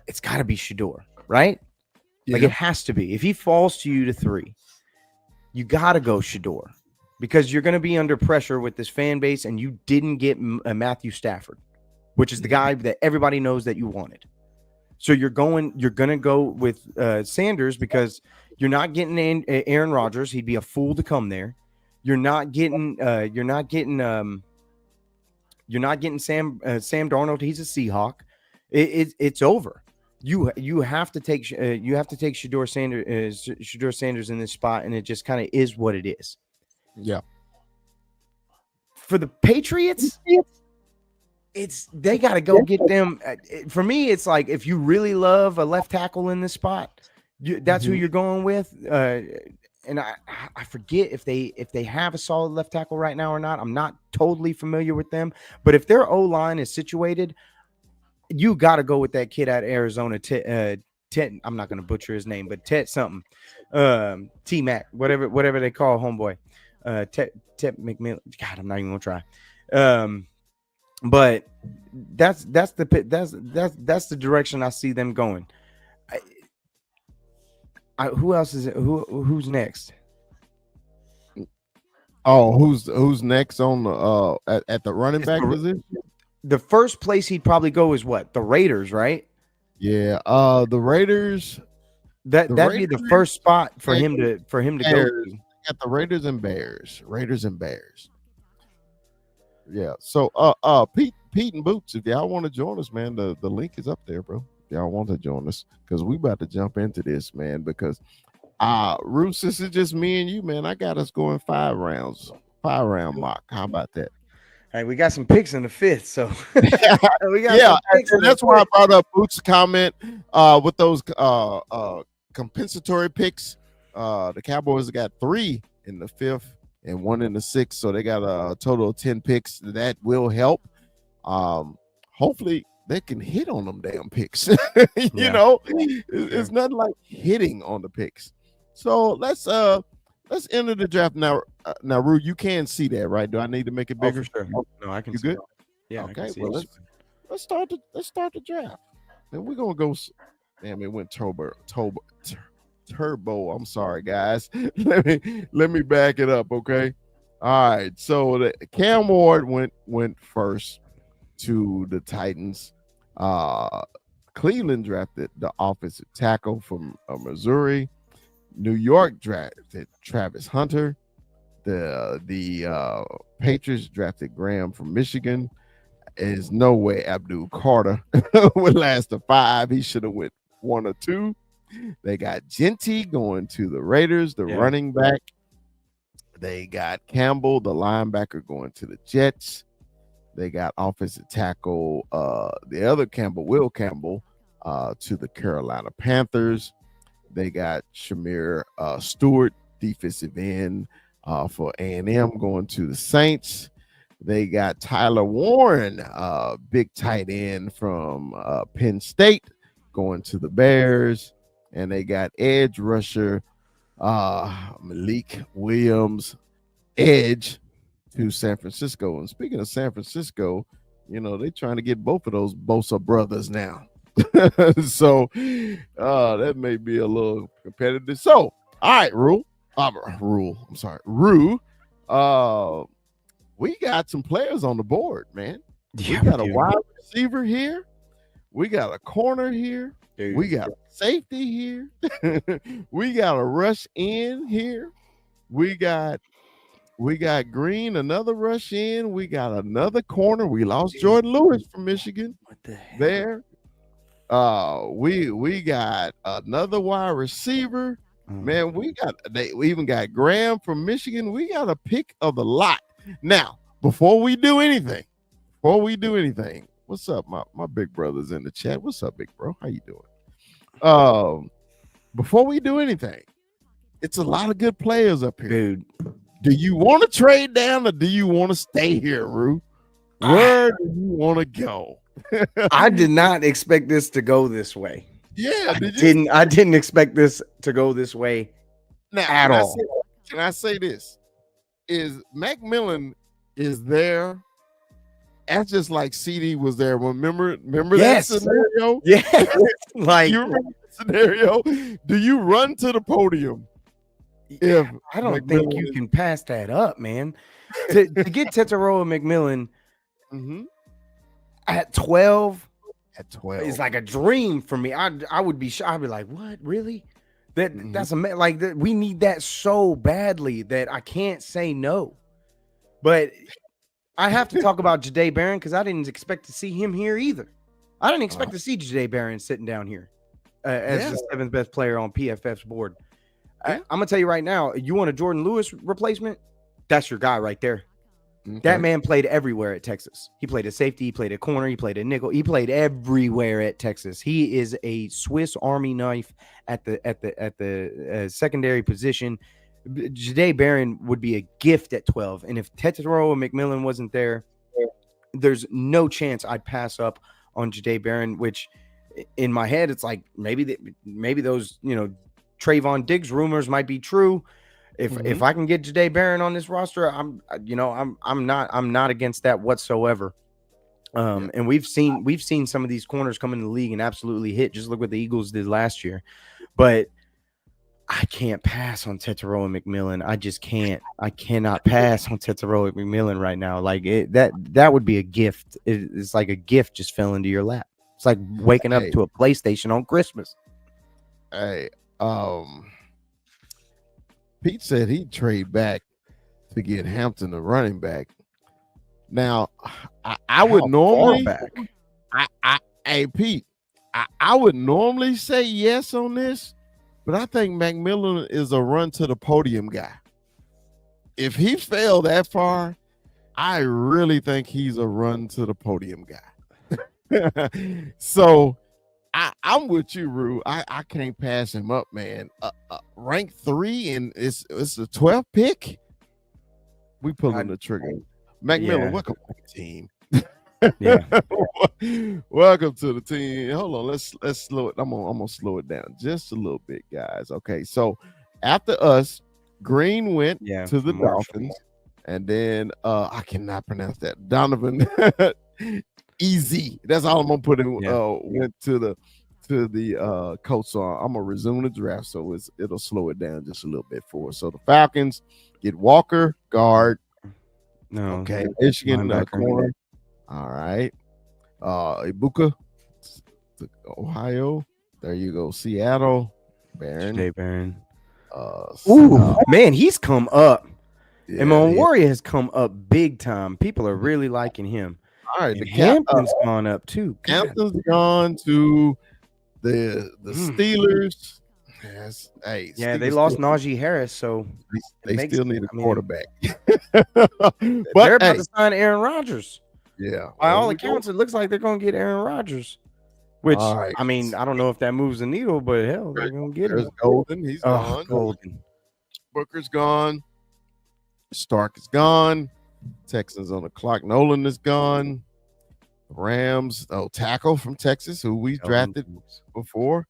it's got to be Shador, right? Yeah. Like it has to be. If he falls to you to 3, you got to go Shador, because you're going to be under pressure with this fan base, and you didn't get Matthew Stafford, which is the guy that everybody knows that you wanted. So you're going to go with Sanders, because you're not getting Aaron Rodgers. He'd be a fool to come there. You're not getting Sam Darnold. He's a Seahawk. It's over. You have to take Shador Sanders in this spot, and it just kind of is what it is. Yeah. For the Patriots, they got to go get them. For me, it's like, if you really love a left tackle in this spot, that's who you're going with. And I forget if they have a solid left tackle right now or not. I'm not totally familiar with them, but if their O-line is situated, you got to go with that kid out of Arizona. Ted, I'm not going to butcher his name, but Ted something, T-Mac, whatever they call homeboy, Ted McMillan. God, I'm not even gonna try. But that's the direction I see them going. Who else is it? Who's next? Oh, who's next on the at the running back position? The first place he'd probably go is what? The Raiders, right? Yeah. The Raiders. That'd be the first spot for him to go to. At the Raiders and Bears. Yeah. So Pete and Boots, if y'all want to join us, man, the link is up there, bro. If y'all want to join us, because we about to jump into this, man, because Roos, this is just me and you, man. I got us going 5 round mock. How about that? Hey, we got some picks in the 5th, so we got and that's why I brought up Boots' comment with those compensatory picks. The Cowboys got 3 in the 5th and 1 in the 6th, so they got a total of 10 picks. That will help. Hopefully they can hit on them damn picks. You know, it's nothing like hitting on the picks. So let's enter the draft now. Now, Rue, you can see that, right? Do I need to make it bigger? Oh, for sure. No, I can. You see good? it. Yeah. Okay. Well, let's start the draft. And we're gonna go. Damn, it went turbo. I'm sorry, guys. let me back it up. Okay. All right. So the Cam Ward went first to the Titans. Cleveland drafted the offensive tackle from Missouri. New York drafted Travis Hunter. The Patriots drafted Graham from Michigan. There's no way Abdul Carter would last a 5. He should have went 1 or 2. They got Genty going to the Raiders, the running back. They got Campbell, the linebacker, going to the Jets. They got offensive tackle, the other Campbell, Will Campbell, to the Carolina Panthers. They got Shamir Stewart, defensive end, for A&M, going to the Saints. They got Tyler Warren, big tight end from Penn State, going to the Bears. And they got edge rusher Malik Williams, edge, to San Francisco. And speaking of San Francisco, they're trying to get both of those Bosa brothers now. So that may be a little competitive. So, all right, Rue. I'm sorry, Rue. We got some players on the board, man. We got a wide receiver here. We got a corner here. Dude. We got a safety here. We got a rush in here. We got Green, another rush in. We got another corner. We lost Jordan Lewis from Michigan. What the heck? There. We got another wide receiver. Man, we even got Graham from Michigan. We got a pick of the lot. Now, before we do anything, what's up? My big brother's in the chat. What's up, big bro? How you doing? Before we do anything, it's a lot of good players up here. Dude. Do you want to trade down or do you want to stay here, Rue? Where do you want to go? I did not expect this to go this way. Yeah, I didn't expect this to go this way at all. Can I say this? Is McMillan is there? That's just like CD was there. Remember Yes. that scenario? Yeah. Like, you remember the scenario? Do you run to the podium? If I don't think you can pass that up, man. To get Tetairoa McMillan at 12 is like a dream for me. I would be shy. I'd be like, what? Really? That's we need that so badly that I can't say no. But I have to talk about Jahdae Barron because I didn't expect to see him here either. I didn't expect to see Jahdae Barron sitting down here as the 7th best player on PFF's board. I'm gonna tell you right now, you want a Jordan Lewis replacement? That's your guy right there. Okay. That man played everywhere at Texas. He played a safety, he played a corner, he played a nickel, he played everywhere at Texas. He is a Swiss Army knife at the secondary position. Jahdae Barron would be a gift at 12, and if Tetairoa McMillan wasn't there, there's no chance I'd pass up on Jahdae Barron. Which, in my head, it's like maybe those Trayvon Diggs rumors might be true. If I can get Jahdae Barron on this roster, I'm not against that whatsoever. And we've seen some of these corners come in the league and absolutely hit. Just look what the Eagles did last year. But I can't pass on Tetairoa McMillan. I just can't. I cannot pass on Tetairoa McMillan right now. Like that would be a gift. It's like a gift just fell into your lap. It's like waking up to a PlayStation on Christmas. Hey, Pete said he'd trade back to get Hampton a running back. Now, I would normally back. Hey Pete, I would normally say yes on this, but I think McMillan is a run to the podium guy. If he fell that far, I really think he's a run to the podium guy. So I'm with you, Rue. I can't pass him up, man. Rank 3 and it's the 12th pick. We pulling the trigger. McMillan, welcome to the team. Welcome to the team. Hold on, let's slow it. I'm gonna slow it down just a little bit, guys. Okay, so after us, Green went to the Dolphins, and then I cannot pronounce that. Donovan Easy. That's all I'm gonna put in. Went to the Colts. So I'm gonna resume the draft, so it'll slow it down just a little bit for us. So the Falcons get Walker, guard. No, okay, Michigan corner. All right, Ibuka, Ohio. There you go. Seattle, Barron. Jahdae Barron. Ooh, man, he's come up. yeah, And Warrior has come up big time. People are really liking him. all right. And Hampton's gone up too. God. Hampton's gone to the Mm. Steelers. Yes, hey, Yeah, they Steelers lost still- Najee Harris, so They makes- still need a I mean, quarterback. they're but about hey, to sign Aaron Rodgers. yeah, By well, all we accounts, it looks like they're going to get Aaron Rodgers. Which, All right. I mean, I don't know if that moves the needle, but hell, they're going to get There's him. Golden. He's Oh, gone. Golden. Booker's gone. Stark is gone. Texans on the clock. Nolan is gone. Rams, tackle from Texas, who we drafted before.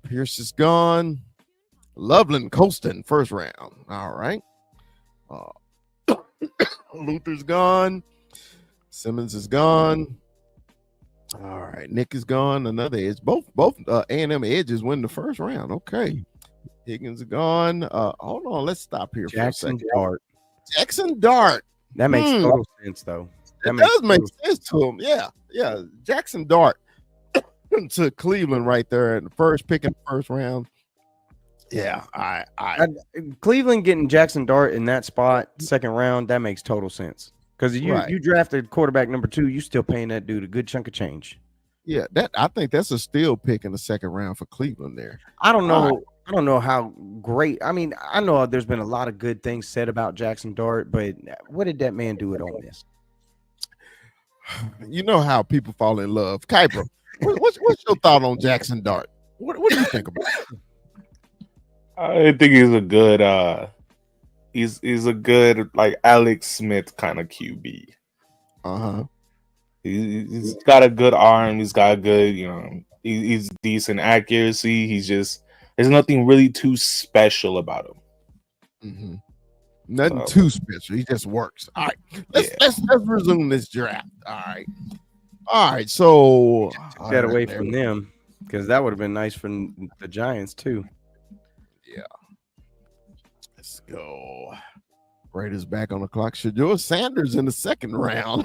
Pierce is gone. Loveland Colston, first round. All right. Luther's gone. Simmons is gone. All right. Nick is gone. Another edge. Both A&M edges win the first round. Okay. Higgins is gone. Hold on. Let's stop here Jackson for a second. Dart. Jackson Dart. That makes total sense, though. It does make sense to him. Yeah. Yeah. Jackson Dart to Cleveland right there at the first pick in the first round. Yeah. Cleveland getting Jackson Dart in that spot, second round, that makes total sense. Because you drafted quarterback number 2, you still paying that dude a good chunk of change. Yeah, I think that's a steal pick in the second round for Cleveland there. I don't know. I don't know how great. I mean, I know there's been a lot of good things said about Jackson Dart, but what did that man do at Ole Miss? You know how people fall in love. Kuiper, what's your thought on Jackson Dart? What do you think about it? I think he's a good he's a good like Alex Smith kind of QB. Uh-huh. He's got a good arm, he's got a good, he's decent accuracy. He's just there's nothing really too special about him. Mm-hmm. Nothing too special. He just works. All right. Let's resume this draft. All right. So Took that away from them because that would have been nice for the Giants too. Yeah. Let's go. Raiders back on the clock. Shedeur Sanders in the second round.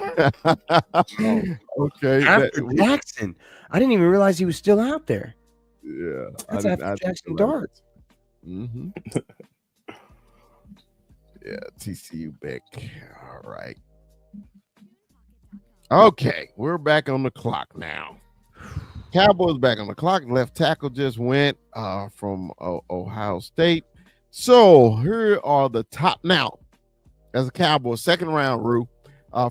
Okay. After Jackson. I didn't even realize he was still out there. Yeah. That's after Jackson Dart. Mm-hmm. Yeah, TCU back. All right. Okay, we're back on the clock now. Cowboys back on the clock. Left tackle just went from Ohio State. So here are the top now. As a Cowboys, second round, Rue.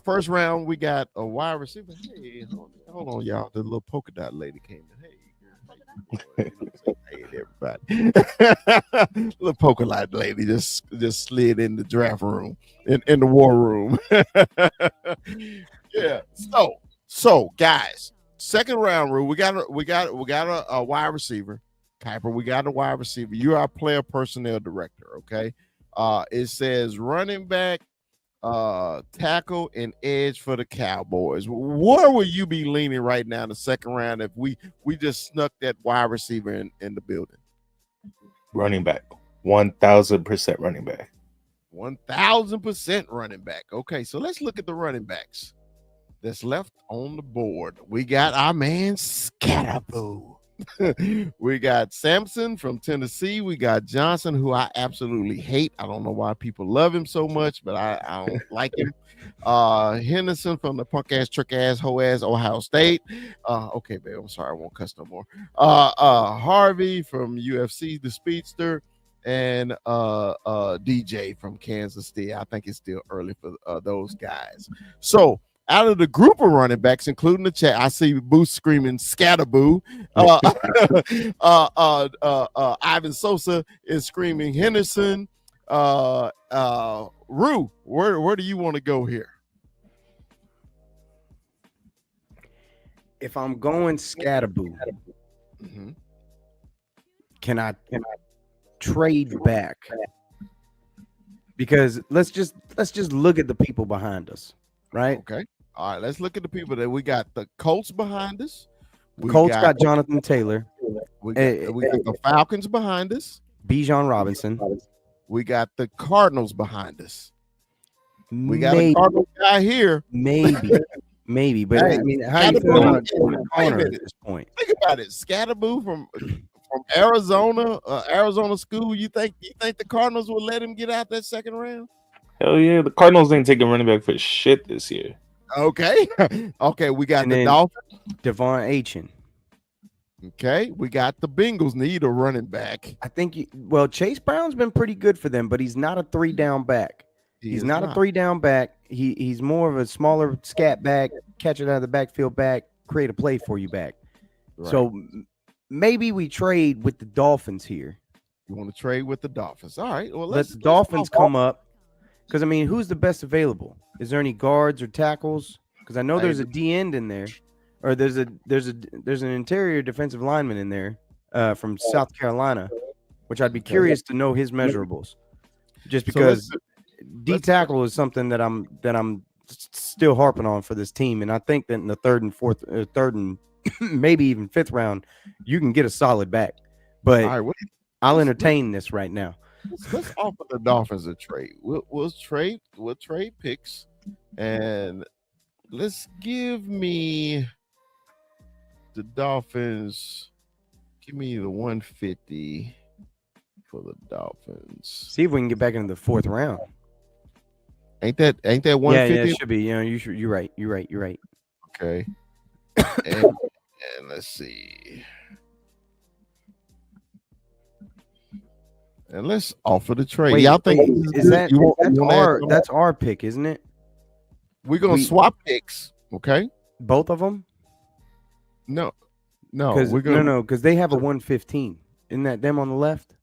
First round, we got a wide receiver. Hey, hold on, y'all. The little polka dot lady came in. Hey, everybody. Little polka dot lady just slid in the draft room, in the war room. Yeah. So guys, second round, Rule. We got a wide receiver. Kuiper, we got a wide receiver. You're our player personnel director, okay? It says running back, tackle, and edge for the Cowboys. Where will you be leaning right now in the second round if we just snuck that wide receiver in the building? Running back. 1,000% running back. 1,000% running back. Okay, so let's look at the running backs that's left on the board. We got our man Scatterboo. We got Sampson from Tennessee. We got Johnson, who I absolutely hate. I don't know why people love him so much, but I don't like him. Henderson from the punk ass, trick ass, hoe ass Ohio State. Okay, babe, I'm sorry, I won't cuss no more. Harvey from UFC, the speedster, and DJ from Kansas City. I think it's still early for those guys. So out of the group of running backs, including the chat, I see Booth screaming "Scatterboo." Ivan Sosa is screaming Henderson. Rue, where do you want to go here? If I'm going Scatterboo, can I trade back? Because let's just look at the people behind us, right? Okay. All right, let's look at the people that we got. The Colts behind us. Colts got Jonathan Taylor. We got the Falcons behind us. Bijan Robinson. We got the Cardinals behind us. We got a Cardinals guy here. Maybe. But Hey, I mean, how do you feel about Scatterboo corner at this point? Think about it. Scatterboo from Arizona school. You think the Cardinals will let him get out that second round? Hell yeah, the Cardinals ain't taking running back for shit this year. Okay, okay, we got And the then- Dolphins. Devon Achin. Okay, we got the Bengals need a running back. I think Chase Brown's been pretty good for them, but he's not a 3-down back. He's not a 3-down back. He's more of a smaller scat back, catch it out of the backfield back, create a play for you back. Right. So maybe we trade with the Dolphins here. You want to trade with the Dolphins? All right. Well, Let the Dolphins come up. Because, I mean, who's the best available? Is there any guards or tackles? Because I know there's a D end in there, or there's an interior defensive lineman in there from South Carolina, which I'd be curious to know his measurables. Just because D tackle is something that I'm still harping on for this team, and I think that in the third and maybe even fifth round, you can get a solid back. But all right, I'll entertain this right now. Let's offer the Dolphins a trade. We'll trade picks, and let's give me the Dolphins. Give me the 150 for the Dolphins. See if we can get back into the fourth round. Ain't that 150? Yeah, it should be. You're right. Okay. and let's see. And let's offer the trade. Wait, Y'all think that's our pick, isn't it? We're gonna swap picks, okay? Both of them? No, because they have a 115. Isn't that them on the left?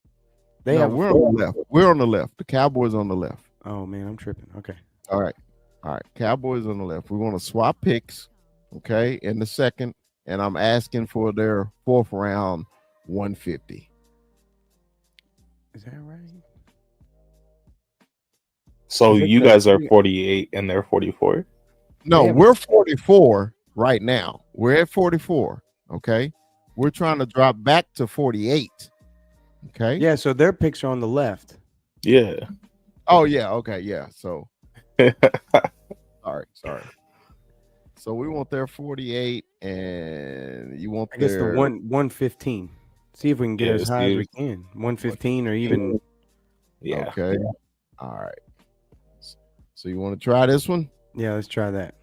We're on the left. We're on the left. The Cowboys on the left. Oh man, I'm tripping. Okay. All right. Cowboys on the left. We want to swap picks, okay, in the second, and I'm asking for their fourth round 150. Is that right? So you guys are 48 and they're 44? No, we're 44 right now. We're at 44. Okay. We're trying to drop back to 48. Okay. Yeah, so their picks are on the left. Yeah. Oh, yeah. Okay. Yeah. So sorry. So we want their 48 and you want the 115. See if we can get as high as we can. 115 or even. Yeah. Okay. All right. So you want to try this one? Yeah, let's try that.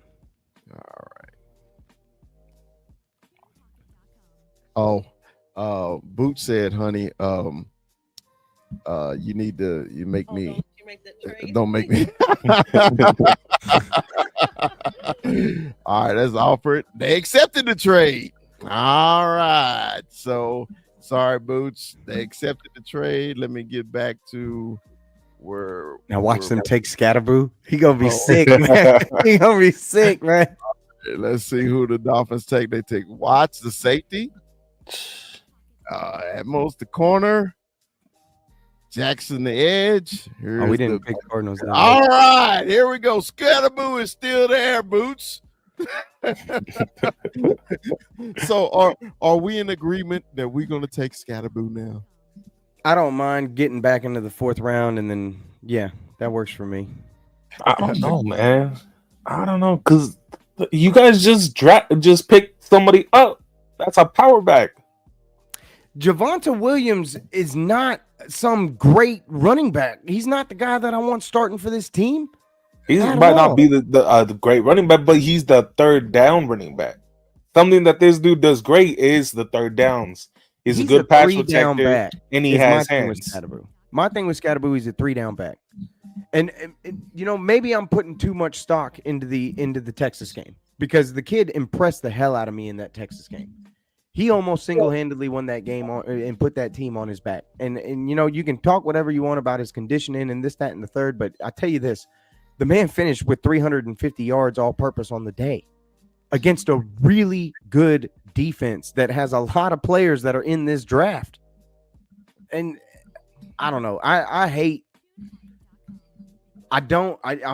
All right. Oh, Boot said, honey, you need to, you make me. Don't you make that trade? Don't make me. All right, that's offered. They accepted the trade. All right. So sorry, Boots. They accepted the trade. Let me get back to where. Now watch them take Scatterboo. He gonna be sick, man. He gonna be sick, man. Let's see who the Dolphins take. They take Watts, the safety. At most the corner. Jackson, the edge. We didn't pick Cardinals. All right, here we go. Scatterboo is still there, Boots. So are we in agreement that we're going to take Scatterboo now? I don't mind getting back into the fourth round, and then that works for me. I don't know, man. I don't know, because you guys just picked somebody up. That's a power back. Javonte Williams is not some great running back. He's not the guy that I want starting for this team. He might not be the great running back, but he's the third down running back. Something that this dude does great is the third downs. He's a good pass protector, back, and he has hands. My thing with Scatterboo, he's a 3-down back, and maybe I'm putting too much stock into the Texas game because the kid impressed the hell out of me in that Texas game. He almost single-handedly won that game and put that team on his back. And you can talk whatever you want about his conditioning and this, that, and the third, but I tell you this, the man finished with 350 yards all-purpose on the day against a really good defense that has a lot of players that are in this draft. And I don't know. I'm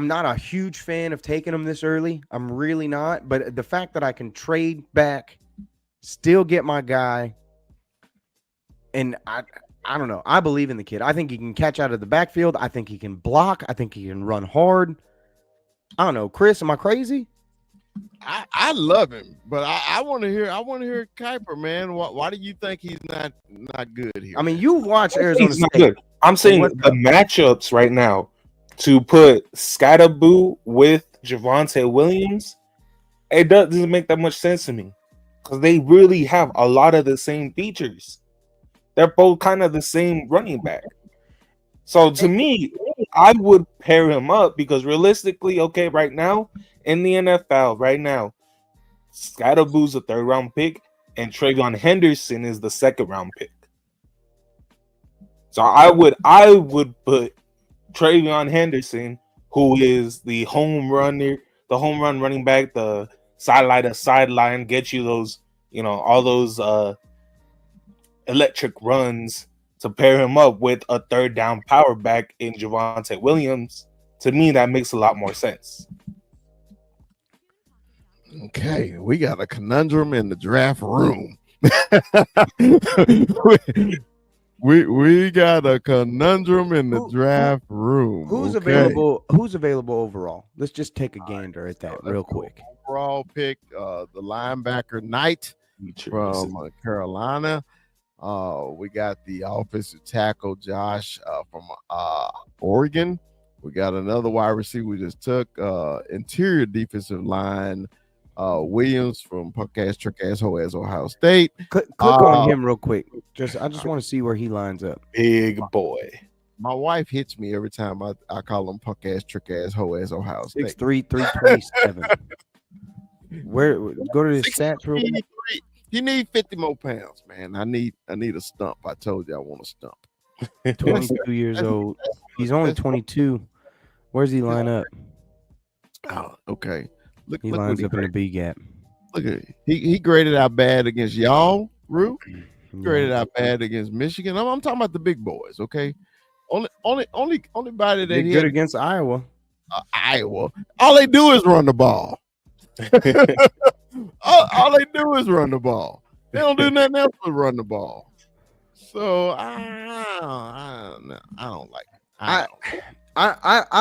not a huge fan of taking them this early. I'm really not. But the fact that I can trade back, still get my guy, and I don't know. I believe in the kid. I think he can catch out of the backfield. I think he can block. I think he can run hard. I don't know. Chris, am I crazy? I love him, but I want to hear Kuiper, man. Why do you think he's not good here? I mean, you watch Arizona He's not State. good. I'm saying the matchups right now to put Scatterboo with Javonte Williams, it doesn't make that much sense to me because they really have a lot of the same features. They're both kind of the same running back. So to me, I would pair him up because realistically, okay, right now in the NFL, right now, Scatterboo's a 3rd round pick and Travion Henderson is the 2nd round pick. So I would put Travion Henderson, who is the home run running back, the sideline to sideline, get you those, all those electric runs, to pair him up with a 3rd down power back in Javonte Williams. To me, that makes a lot more sense. Okay, we got a conundrum in the draft room. we got a conundrum in the draft room. Who's available? Who's available overall? Let's just take a gander at that real quick. Overall pick, the linebacker Knight from Carolina. We got the offensive tackle Josh from Oregon. We got another wide receiver we just took. Interior defensive line Williams from Punk Ass Trick Asshole as Ohio State. Click on him real quick. I just want to see where he lines up. Big boy. My wife hits me every time I call him Punk Ass Trick Asshole as Ohio State. 6'3", 327. Where go to the stats real quick. He need 50 more pounds, man. I need a stump. I told you I want a stump. 22 years old. He's only 22. Where's he line up? Oh, okay. He lines up in the B gap. Look at it. He graded out bad against y'all, Rue. He graded out bad against Michigan. I'm talking about the big boys, okay? Only body that he good against Iowa. Iowa. All they do is run the ball. all they do is run the ball. They don't do nothing else but run the ball. So I don't like it. I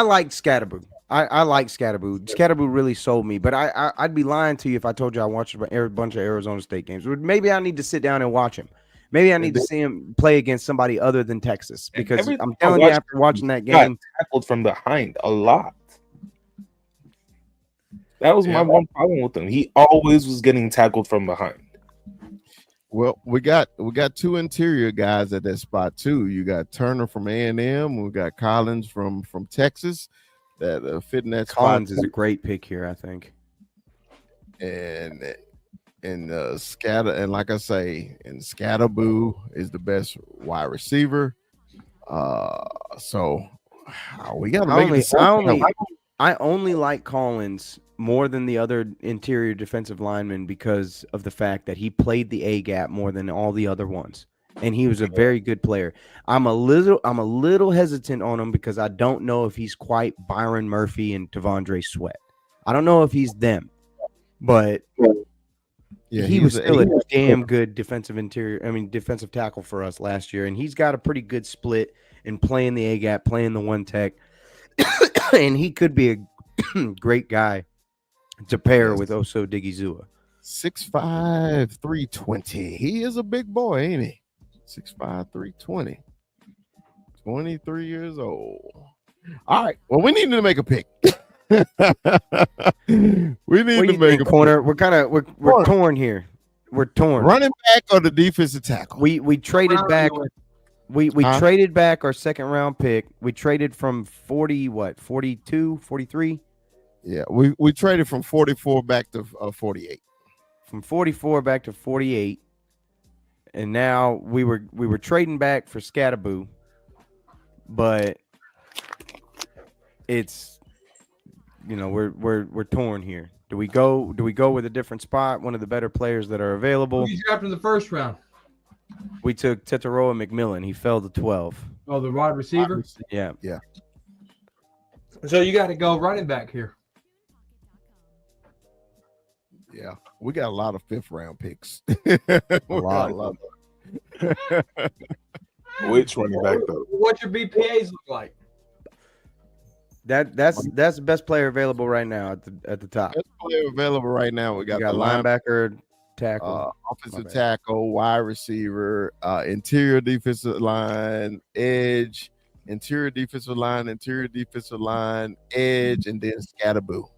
like Scatterboo. I like Scatterboo. Scatterboo really sold me, but I'd be lying to you if I told you I watched a bunch of Arizona State games. Maybe I need to sit down and watch him. Maybe I need to see him play against somebody other than Texas, because I'm telling you, after watching that game, tackled from behind a lot. That was my one problem with him. He always was getting tackled from behind. Well, we got 2 interior guys at that spot too. You got Turner from A&M. We got Collins from Texas that fit in that Collins spot. is a great pick here, I think. And Scatter, and like I say, and Scatterboo is the best wide receiver. So we got to make it. I only like Collins more than the other interior defensive linemen because of the fact that he played the A gap more than all the other ones, and he was a very good player. I'm a little hesitant on him because I don't know if he's quite Byron Murphy and Tavondre Sweat. I don't know if he's them, but he was still a damn good defensive tackle for us last year, and he's got a pretty good split in playing the A gap, playing the one tech, and he could be a great guy to pair with Oso Digizua. 6'5", 320. He is a big boy, ain't he? 6'5", 320. 23 years old. All right. Well, we need to make a pick. We need to make a corner. We're torn here. We're torn. Running back or the defensive tackle? We traded back. We traded back our 2nd round pick. We traded from 42, 43? Yeah, we traded from 44 back to 48. From 44 back to 48. And now we were trading back for Scatterboo, but it's we're torn here. Do we go with a different spot, one of the better players that are available? Who you drafted in the 1st round? We took Tetaroa McMillan. He fell to 12. Oh, the wide receiver? Yeah. So you got to go running back here. Yeah, we got a lot of 5th round picks. a lot. Which running back though? What's your BPAs look like? That's the best player available right now at the top. Best player available right now. We You got got the linebacker, tackle, offensive bad. tackle, wide receiver, interior defensive line, edge, interior defensive line, edge, and then Scatterboo.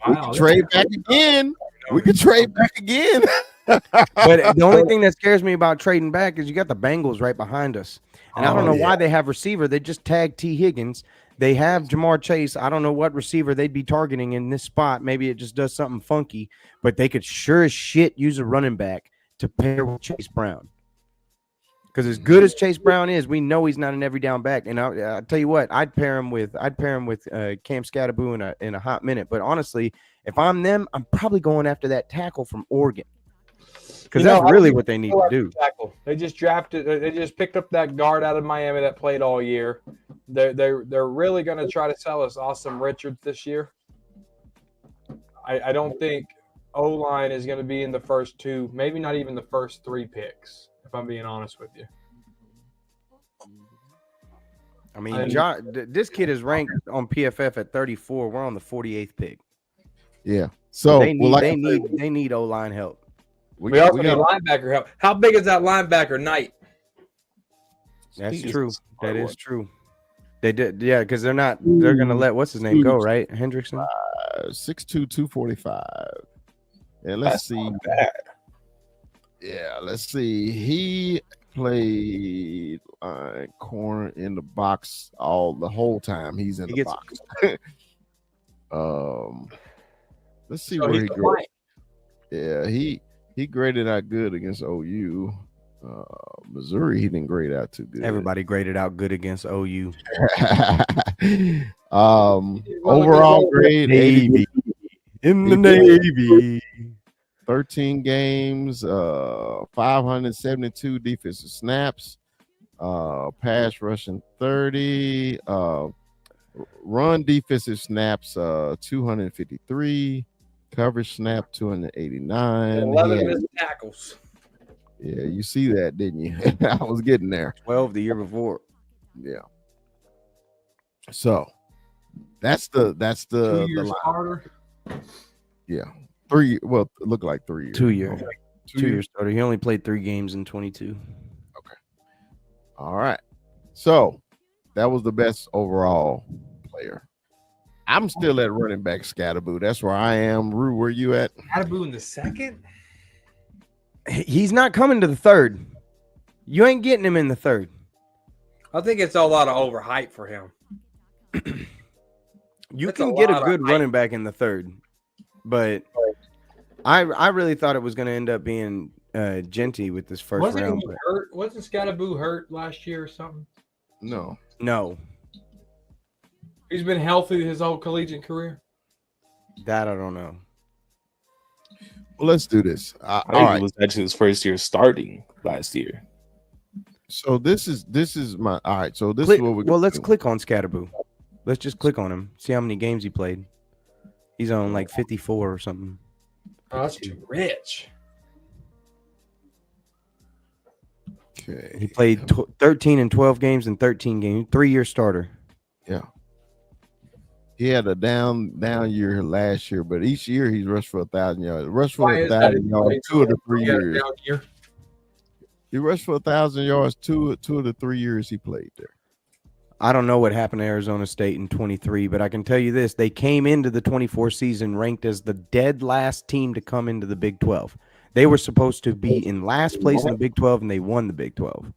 We Wow, can trade back again. We can trade back again. But the only thing that scares me about trading back is you got the Bengals right behind us. And I don't know why they have receiver. They just tagged T. Higgins. They have Jamar Chase. I don't know what receiver they'd be targeting in this spot. Maybe it just does something funky, but they could sure as shit use a running back to pair with Chase Brown. Because as good as Chase Brown is, we know he's not an every down back. And I'll tell you what, I'd pair him with Cam Scatterboo in a hot minute. But honestly, if I'm them, I'm probably going after that tackle from Oregon. Because that's really what they need to do. Tackle. They just drafted. They just picked up that guard out of Miami that played all year. They're really going to try to sell us Austin Richards this year. I don't think O-line is going to be in the first two, maybe not even the first 3 picks, if I'm being honest with you. I mean, this kid is ranked on PFF at 34. We're on the 48th pick. Yeah. So they need O-line help. We also need linebacker help. How big is that linebacker night? That's true. That is true. They did, yeah, because they're gonna let what's his name go, right? Hendrickson. 6'2", 245. And let's see. Yeah, let's see. He played corner in the box the whole time. He's in the box. Let's see where he goes. Yeah, he graded out good against OU. Missouri, he didn't grade out too good. Everybody graded out good against OU. Overall grade, Navy. In the Navy. 13 games, 572 defensive snaps, pass rushing 30, run defensive snaps 253, coverage snap 289. 11 missed tackles. Yeah, you see that, didn't you? I was getting there. 12 the year before. Yeah. So that's the 2 years starter. Yeah. 3. Well, it looked like 3 years. 2 years. 2 years starter. He only played 3 games in 22. Okay. All right. So that was the best overall player. I'm still at running back Scatterboo. That's where I am. Rue, where you at? Scatterboo in the second? He's not coming to the third. You ain't getting him in the third. I think it's a lot of overhype for him. You can get a good running back in the third, but I really thought it was going to end up being Genty with this first round. Wasn't Scatterboo hurt last year or something? No. He's been healthy his whole collegiate career. That I don't know. Well, let's do this. I think it was actually his first year starting last year. So this is my all right. So this is what we. Well, let's click on Scatterboo. Let's just click on him. See how many games he played. He's on like 54 or something. Oh, that's too rich. Okay. He played 13 and 12 games in 13 games. 3-year starter. Yeah. He had a down year last year, but each year he's rushed for 1,000 yards. Rushed for 1,000 yards 2 of the 3 years. He rushed for 1,000 yards 2 of the 3 years he played there. I don't know what happened to Arizona State in 23, but I can tell you this. They came into the 24 season ranked as the dead last team to come into the Big 12. They were supposed to be in last place in the Big 12, and they won the Big 12.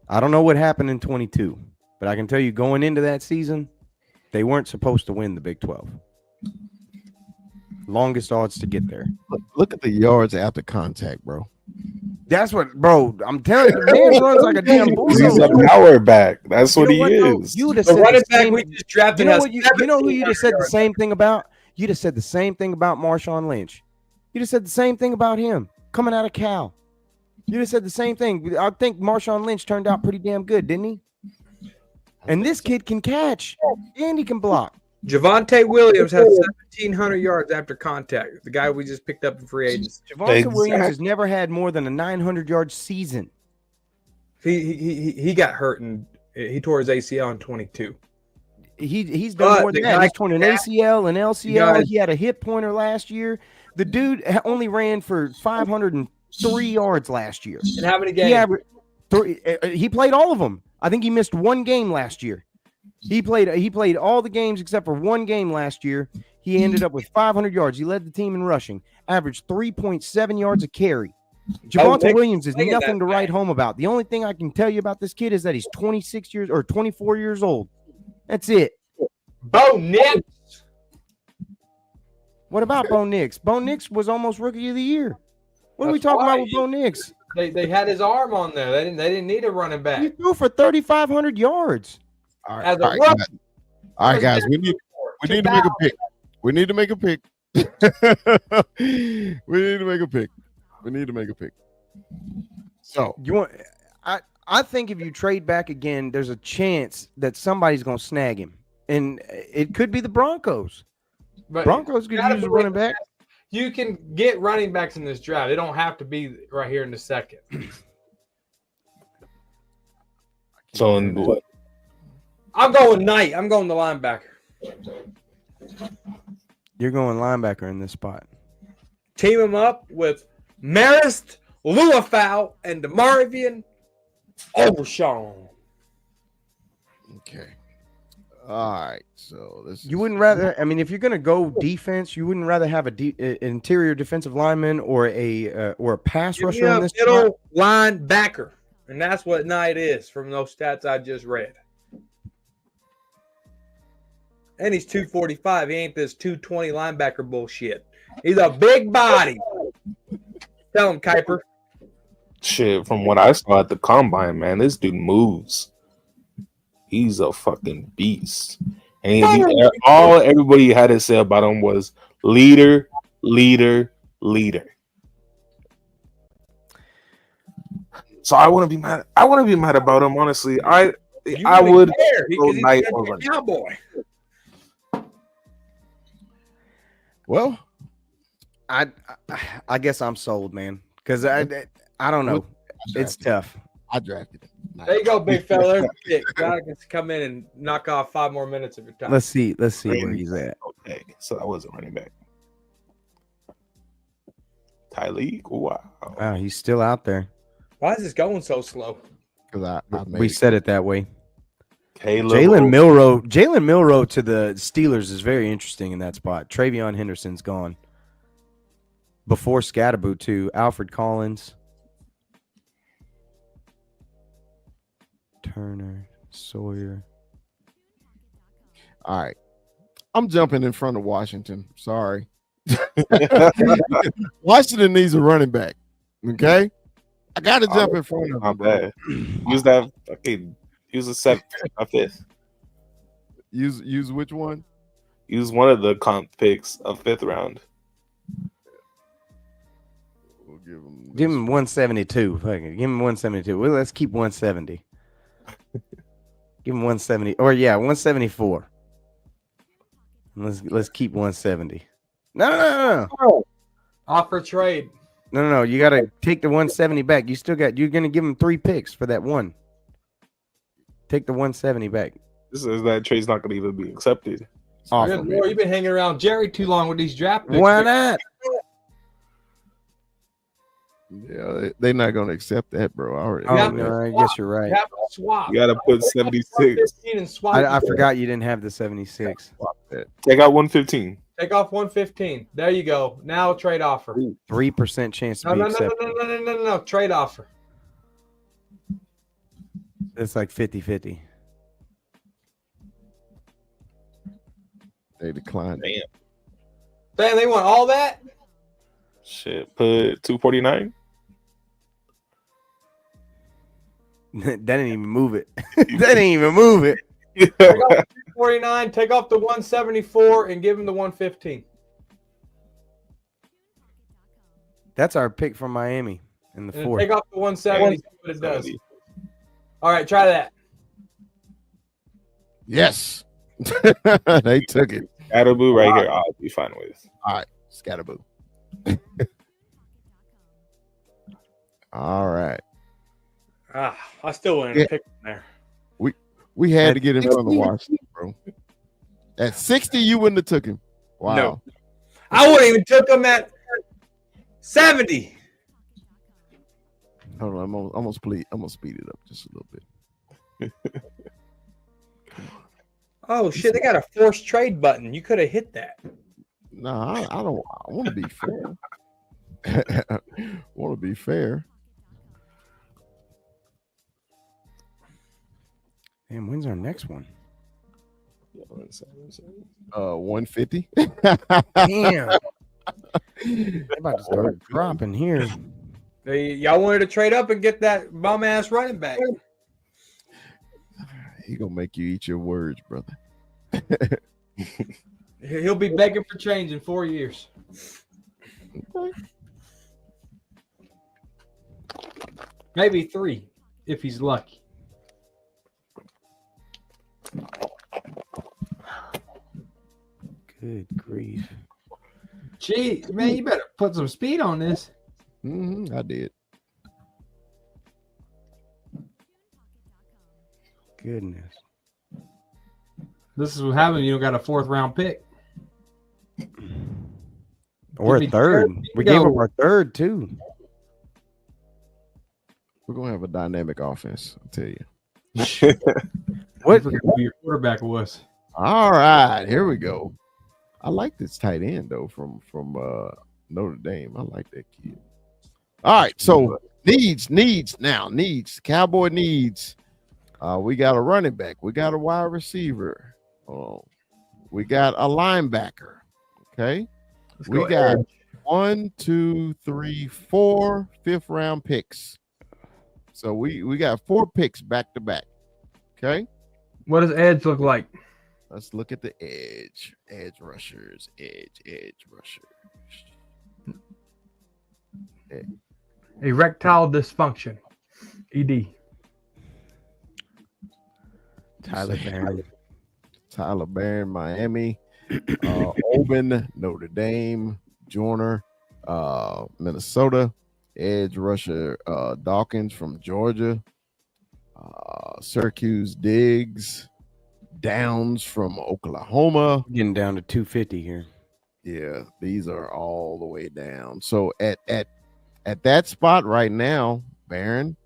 I don't know what happened in 22, but I can tell you going into that season, they weren't supposed to win the Big 12. Longest odds to get there. Look at the yards after contact, bro. That's what, bro. I'm telling you, the man runs like a damn bull. He's a power back. That's what he is. You would have The said running the back same, we just drafted. you know who you'd have said the same thing about? You'd have said the same thing about Marshawn Lynch. You'd have said the same thing about him coming out of Cal. You'd have said the same thing. I think Marshawn Lynch turned out pretty damn good, didn't he? And this kid can catch and he can block. Javonte Williams has 1,700 yards after contact. The guy we just picked up in free agency. Javonte Williams has never had more than a 900-yard season. He got hurt and he tore his ACL in 22. He's done But more the than that. guy He's torn an ACL, an LCL. guy- He had a hip pointer last year. The dude only ran for 503 yards last year. In how many He games? averaged he played all of them. I think he missed one game last year. He played all the games except for one game last year. He ended up with 500 yards. He led the team in rushing, averaged 3.7 yards a carry. Javonte Nick Williams is playing nothing that to write guy. home about. The only thing I can tell you about this kid is that he's 26 years or 24 years old. That's it. Bo Nix. What about Bo Nix? Bo Nix was almost rookie of the year. What are we That's talking why about with Bo Nix? They had his arm on there. They didn't need a running He back. threw for 3,500 yards. All right, As a all right, rookie. guys. All right, guys. We need to make a pick. We need to make a pick. We need to make a pick. We need to make a pick. So You want? I think if you trade back again, there's a chance that somebody's going to snag him, and it could be the Broncos. But Broncos could gotta use a believe running back. you can get running backs in this draft. They don't have to be right here in the second. So in what? I'm going Knight. I'm going the linebacker. You're going linebacker in this spot. Team him up with Marist, Luafau, and DeMarvian Overshawn. okay. All right. So this You wouldn't rather. I mean, if you're going to go defense, you wouldn't rather have an interior defensive lineman or a pass Give me rusher a in this spot. middle linebacker. And that's what Knight is from those stats I just read. And he's 245. He ain't this 220 linebacker bullshit. He's a big body. Tell him, Kuiper. Shit, from what I saw at the combine, man, this dude moves. He's a fucking beast. And all everybody had to say about him was leader, leader, leader. So I wouldn't be mad. I wouldn't be mad about him, honestly. I would go Knight over. Cowboy. well, I guess I'm sold, man, because I don't know. It's tough. I drafted him. There you go, big fella. There's a pick. God can come in and knock off 5 more minutes of your time. Let's see where he's at. Okay, so I wasn't running back. Tyleek, wow. Wow, he's still out there. Why is this going so slow? Because I made We it. said it that way. Caleb, Jalen Milroe to the Steelers is very interesting in that spot. Travion Henderson's gone. Before Scatterboot too. Alfred Collins. Turner. Sawyer. All right. I'm jumping in front of Washington. Sorry. Washington needs a running back. Okay. I got to jump in front of Not him. bro. bad. Use that. Okay, use a seventh, a fifth. Use which one? Use one of the comp picks, a fifth round. We'll Give him 172. Fuck it. Give him 172. Well, let's keep 170. Give him 170. Or yeah, 174. Let's keep 170. No. Offer trade. No. You got to take the 170 back. You're going to give him 3 picks for that one. Take the 170 back. This is that trade's not going to even be accepted. Offer. Good Lord, you've been hanging around Jerry too long with these draft picks. Why not? Yeah, they're not going to accept that, bro. I already. Oh, Yeah. no, I guess you're right. You have to swap. You got to put 76. 115 and swap. I forgot you didn't have the 76. Take out 115. Take off 115. There you go. Now trade offer. 3% chance to No, be no, no, no, accepted. no. Trade offer. It's like 50-50. They declined. Damn. Damn, they want all that? Shit, put 249. That didn't even move it. That didn't even move it. Take off 249, take off the 174, and give him the 115. That's our pick from Miami in the And then fourth. take off the 170, see what it does. All right, try that. Yes. They took it. Attaboy right here, I'll be fine with. All right. Scatterboo. All right. I still wouldn't Yeah. have picked him there. We had At to get him from the 60? Washington, bro. At 60, you wouldn't have took him. Wow. No. I wouldn't even took him at 70. Hold on, I'm gonna speed it up just a little bit. Oh shit! They got a forced trade button. You could have hit that. No, I don't. I want to be fair. Want to be fair. And when's our next one? 150. Damn. They're about to start dropping here. Y'all wanted to trade up and get that bum ass running back. He gonna make you eat your words, brother. He'll be begging for change in 4 years. Maybe 3 if he's lucky. Good grief. Gee, man, you better put some speed on this. I did. Goodness. This is what happens. You don't got a 4th round pick. Or Give a me third. third. We gave up our third, too. We're gonna have a dynamic offense. I'll tell you. What? I forgot who your quarterback was. All right, here we go. I like this tight end though from Notre Dame. I like that kid. All right, so needs. Cowboy needs. We got a running back. We got a wide receiver. We got a linebacker. Okay. We got 1, 2, 3, 4 5th round picks. So we got 4 picks back to back. Okay. What does edge look like? Let's look at the edge rushers. Edge rushers. Erectile dysfunction. ED. Tyler Barron, Miami. Oben, Notre Dame. Joyner, Minnesota. Edge rusher Dawkins from Georgia. Syracuse Diggs. Downs from Oklahoma. Getting down to 250 here. Yeah, these are all the way down. So at that spot right now, Barron.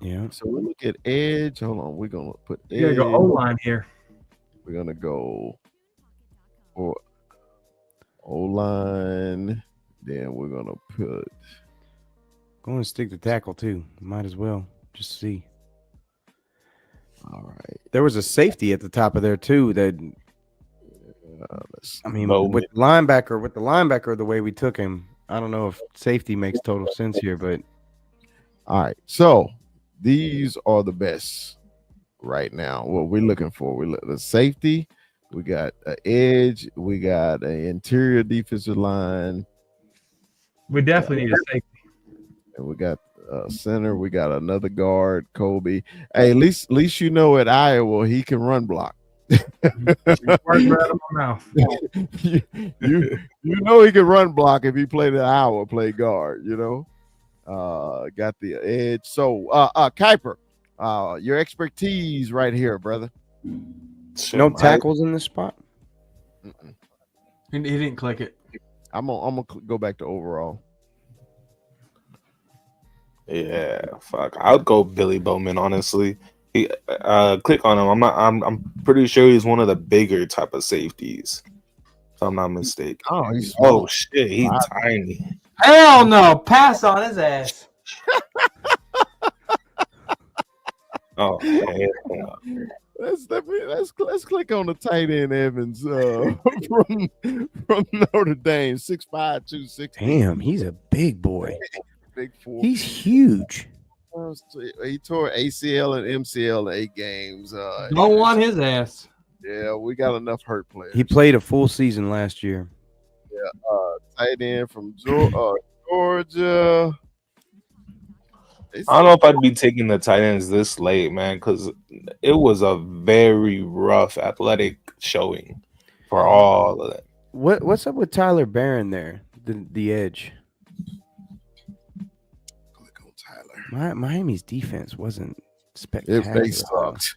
Yeah. So we look at edge. Hold on, we're gonna put edge. You gotta go O-line here. We're gonna go for O-line. Then we're gonna put. Going to stick the tackle too. Might as well. Just see. All right. There was a safety at the top of there too. That I mean, with the linebacker, the way we took him, I don't know if safety makes total sense here, but all right. So these are the best right now. What we're looking for, we look the safety. We got an edge. We got an interior defensive line. We definitely need a safety. And we got center. We got another guard, Kobe. Hey, at least you know at Iowa he can run block. Right out of my mouth. you know he can run block if he played at Iowa, play guard. You know, got the edge. So, Kuiper, your expertise right here, brother. no tackles in this spot. He didn't click it. I'm gonna go back to overall. Yeah, fuck. I'll go Billy Bowman. Honestly, he click on him. I'm pretty sure he's one of the bigger type of safeties, if I'm not mistaken. Oh, Shit, he's tiny. Hell no! Pass on his ass. Oh, man. Let's click on the tight end Evans from Notre Dame, 6'5", 260. Damn, he's a big boy. Big 4. He's huge. He tore ACL and MCL in 8 games. Don't want his ass. Yeah, we got enough hurt players. He played a full season last year. Tight end from Georgia. I don't know if I'd be taking the tight ends this late, man, because it was a very rough athletic showing for all of it. What's up with Tyler Barron there? The edge. Click on Tyler. Miami's defense wasn't If spectacular. they sucked.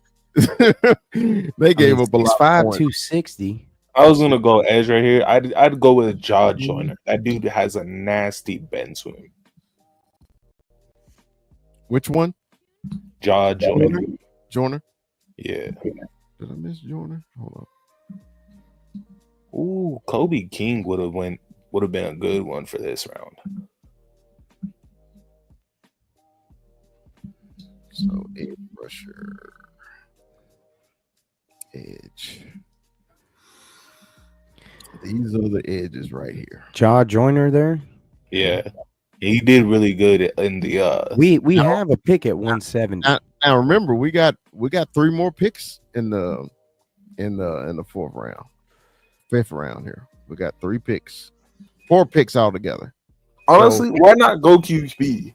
They gave up a lot. 6'5", of points. 260. I was gonna go edge right here. I'd go with Jaw Joyner. That dude has a nasty bend to him. Which one? Jaw Joyner. Joyner? Yeah. Did I miss Joyner? Hold on. Ooh, Kobe King would have been a good one for this round. So edge rusher. Edge. These are the edges right here. Jaw Joyner there. Yeah. He did really good in the We have a pick at 170. Now remember, we got 3 more picks in the 4th round. 5th round here. We got 3 picks. 4 picks altogether. honestly, why not go QB?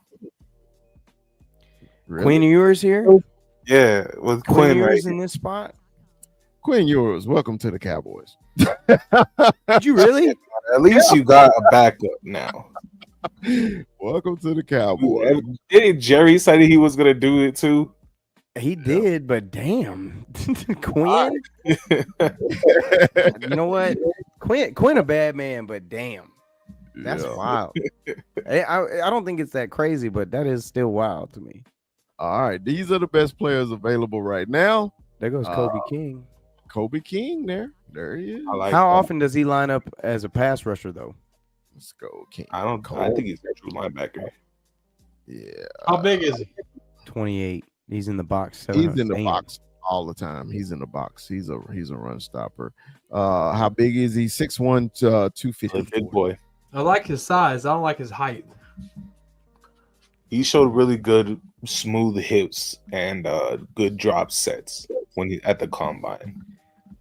Really? Quinn Ewers here. Yeah, with Quinn Quinn Ewers right. in this spot. Quinn Ewers, welcome to the Cowboys. Did you really? At least you got a backup now. Welcome to the Cowboys. Didn't Jerry say he was gonna do it too? He did, but damn, Quinn. You know what? Quinn a bad man, but damn, that's Yeah. wild. I don't think it's that crazy, but that is still wild to me. All right, these are the best players available right now. There goes Kobe King. Kobe King there he is. I like How that. often does he line up as a pass rusher though? Let's go, King. I think he's a true linebacker. Yeah, How big is he? 28. He's in the box. he's in the Damn. box all the time. He's in the box. He's a run stopper. How big is he? 6'1", He's a 250. big boy. I like his size. I don't like his height. He showed really good smooth hips and good drop sets when he at the combine.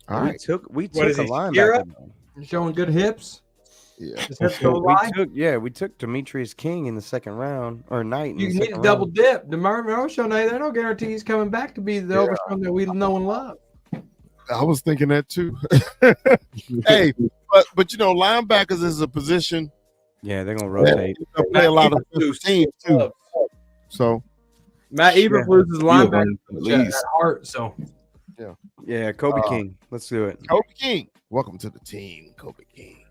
All We right, took What a is he, linebacker. Sierra? though. He's showing good hips. yeah. His hips don't lie. We took Demetrius King in the second round or Knight. In You the need to second double round. dip. The Overshown, there's no guarantee he's coming back to be the Overshown that we know and love. I was thinking that too. Hey, but you know, linebackers is a position Yeah, they're gonna that rotate. play a lot of special teams too. So Matt Eberflus is linebacker At at least. heart, so Yeah, Kobe King. Let's do it. Kobe King, welcome to the team, Kobe King.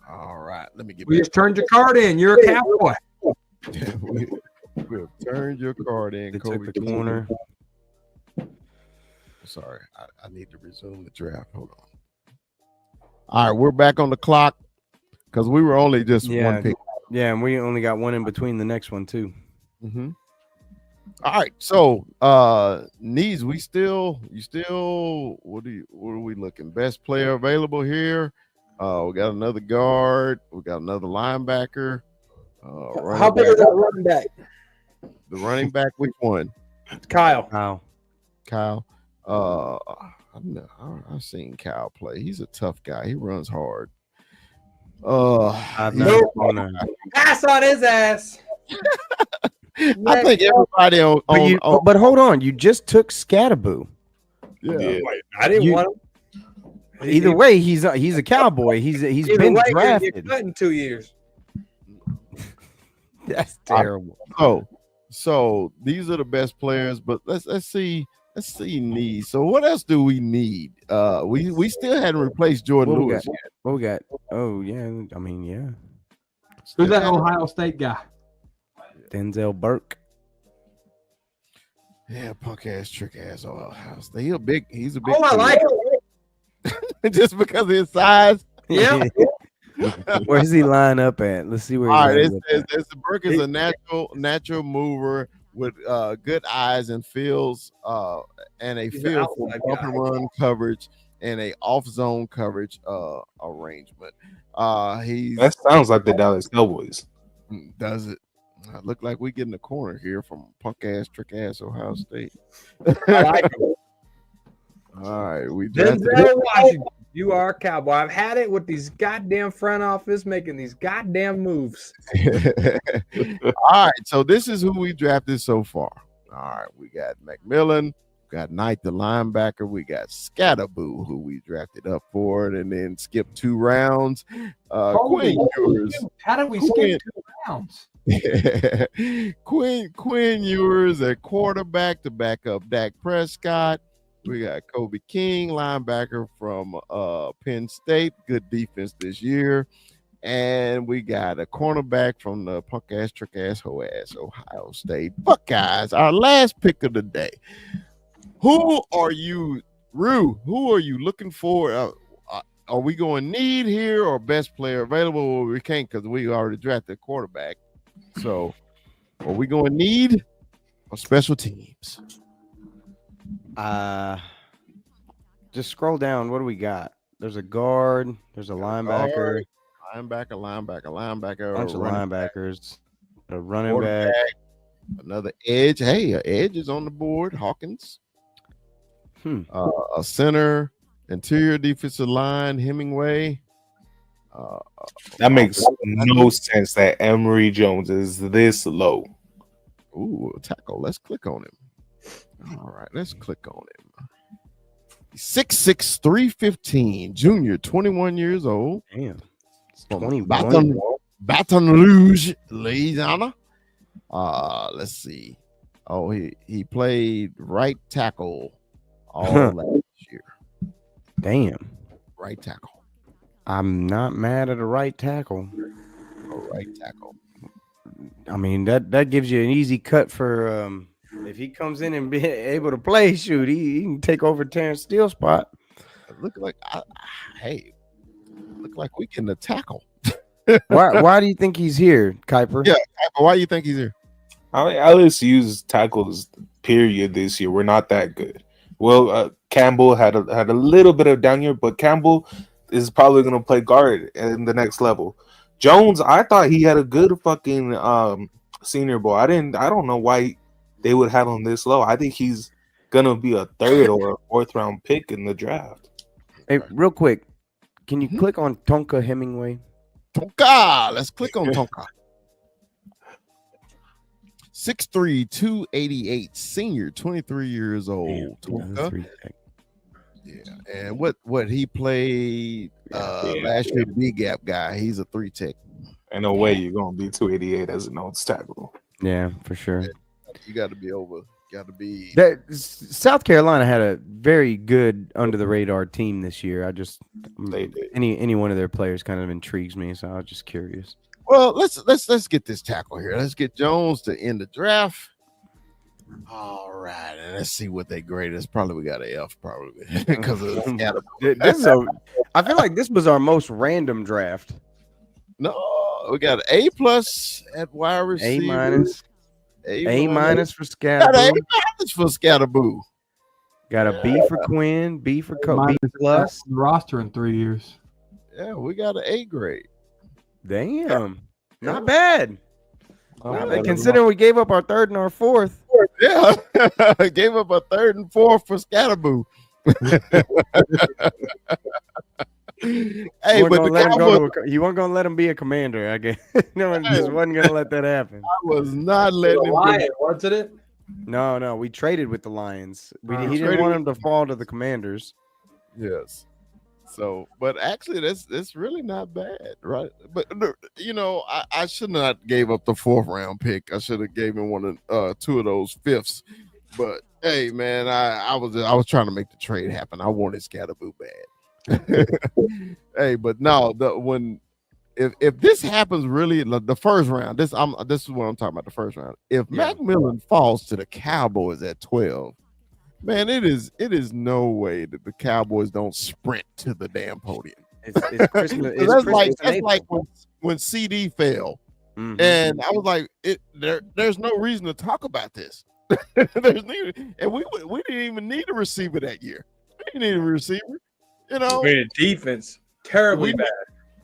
All right, let me get we back. just turned your card in. You're a Cowboy. We've turned your card in, They Kobe took the King. corner. Sorry, I need to resume the draft. Hold on. All right, we're back on the clock because we were only just Yeah. one pick. Yeah, and we only got one in between the next one too. Mm-hmm. All right, so Needs, you still what are we looking? Best player available here. We got another guard, we got another linebacker. How big is that running back? The running back, which one? Kyle. Wow. Kyle. I've seen Kyle play. He's a tough guy. He runs hard. I've he- never gone on. Pass on his ass. I think everybody on, But, on but hold on, you just took Scatterboo. yeah. I didn't You- want him. Either way, he's a Cowboy. He's Either been way, you're drafted. cut in 2 years. That's terrible. So these are the best players, but let's see needs. So what else do we need? We still hadn't replaced Jordan What we Lewis. got? What we got? Oh yeah, I mean yeah. Who's that Ohio State guy? Denzel Burke. Yeah, punk ass, trick ass Ohio State. He's a big Oh, I like him. just because of his size. Yeah. Where does he line up at? Let's see where. All he right, lines up at. Burke is a natural mover with good eyes and feels and a He's an feel for outside bump guy. and run coverage and a off zone coverage arrangement. He That sounds like the Dallas Cowboys. does it. Look like we getting a corner here from punk ass, trick ass Ohio State. I like him. All right, we drafted Denzel Washington. You are a Cowboy. I've had it with these goddamn front office making these goddamn moves. All right, so this is who we drafted so far. All right, we got McMillan, we got Knight the linebacker, we got Scatterboo, who we drafted up for it, and then skipped 2 rounds. Quinn Ewers, How did we Quinn. skip 2 rounds? Quinn Ewers at quarterback to back up Dak Prescott. We got Kobe King, linebacker from Penn State. Good defense this year. And we got a cornerback from the punk ass, trick ass, hoe ass Ohio State Buckeyes. Our last pick of the day. Who are you, Rue? Who are you looking for? Are we going need here or best player available? Well, we can't because we already drafted quarterback. So are we going need or special teams? Just scroll down. What do we got? There's a guard. There's a linebacker. Linebacker, Bunch of linebackers. A running quarterback, back. another edge. Hey, an edge is on the board. Hawkins. A center, interior defensive line, Hemingway. That makes no sense that Emory Jones is this low. Ooh, tackle. Let's click on him. All right, let's click on him. 6'6", 315, junior, 21 years old. Damn. From 21. Baton Rouge, Louisiana. Let's see. Oh, he played right tackle all last year. Damn. Right tackle. I'm not mad at a right tackle. Right tackle. I mean, that gives you an easy cut for if he comes in and be able to play, shoot, he can take over Terrence Steele's spot. Look like look like we can tackle. Why do you think he's here, Kuiper? Yeah, why do you think he's here? LSU's tackles period this year were not that good. Well, Campbell had a little bit of down year, but Campbell is probably going to play guard in the next level. Jones, I thought he had a good fucking Senior Bowl. I don't know why they would have him this low. I think he's gonna be a third or a fourth round pick in the draft. Hey, real quick, can you click on Tonka Hemingway? Tonka, let's click on Tonka. 6'3", 288, senior, 23 years old. Tonka. Yeah, and what he played last year, big gap guy. He's a 3 tech. Ain't no way you're gonna be 288 as a nose tackle. Yeah, for sure. You got to be over. Got to be. South Carolina had a very good under the radar team this year. They did. Any one of their players kind of intrigues me, so I was just curious. Well, let's get this tackle here. Let's get Jones to end the draft. All right, and let's see what they grade us. Probably we got an F, probably because of I feel like this was our most random draft. No, we got an A+ at wide receiver. A minus for Got an Scatterboo. A- for Scatterboo. Got a B for Quinn. B for B plus. Roster in 3 years. Yeah, we got an A grade. Damn, not bad. Not bad. Considering we gave up our third and our fourth. Yeah, gave up a third and fourth for Scatterboo. Hey, but you weren't gonna let him be a commander, I guess. No, just wasn't gonna let that happen. I was not letting him. Lion, wasn't it? No, we traded with the Lions. He didn't traded want him to fall to the Commanders. Yes. So, but actually, that's really not bad, right? But I should not gave up the 4th round pick. I should have gave him one of 2 of those 5ths. But hey, man, I was trying to make the trade happen. I wanted Scatterboo bad. Hey, but no, if this happens really the first round, this is what I'm talking about. The first round. If Macmillan falls to the Cowboys at 12. Man, it is no way that the Cowboys don't sprint to the damn podium. It's Christmas. That's like when CD fell, and I was like, there's no reason to talk about this. And we didn't even need a receiver that year. We didn't need a receiver, Defense terribly bad.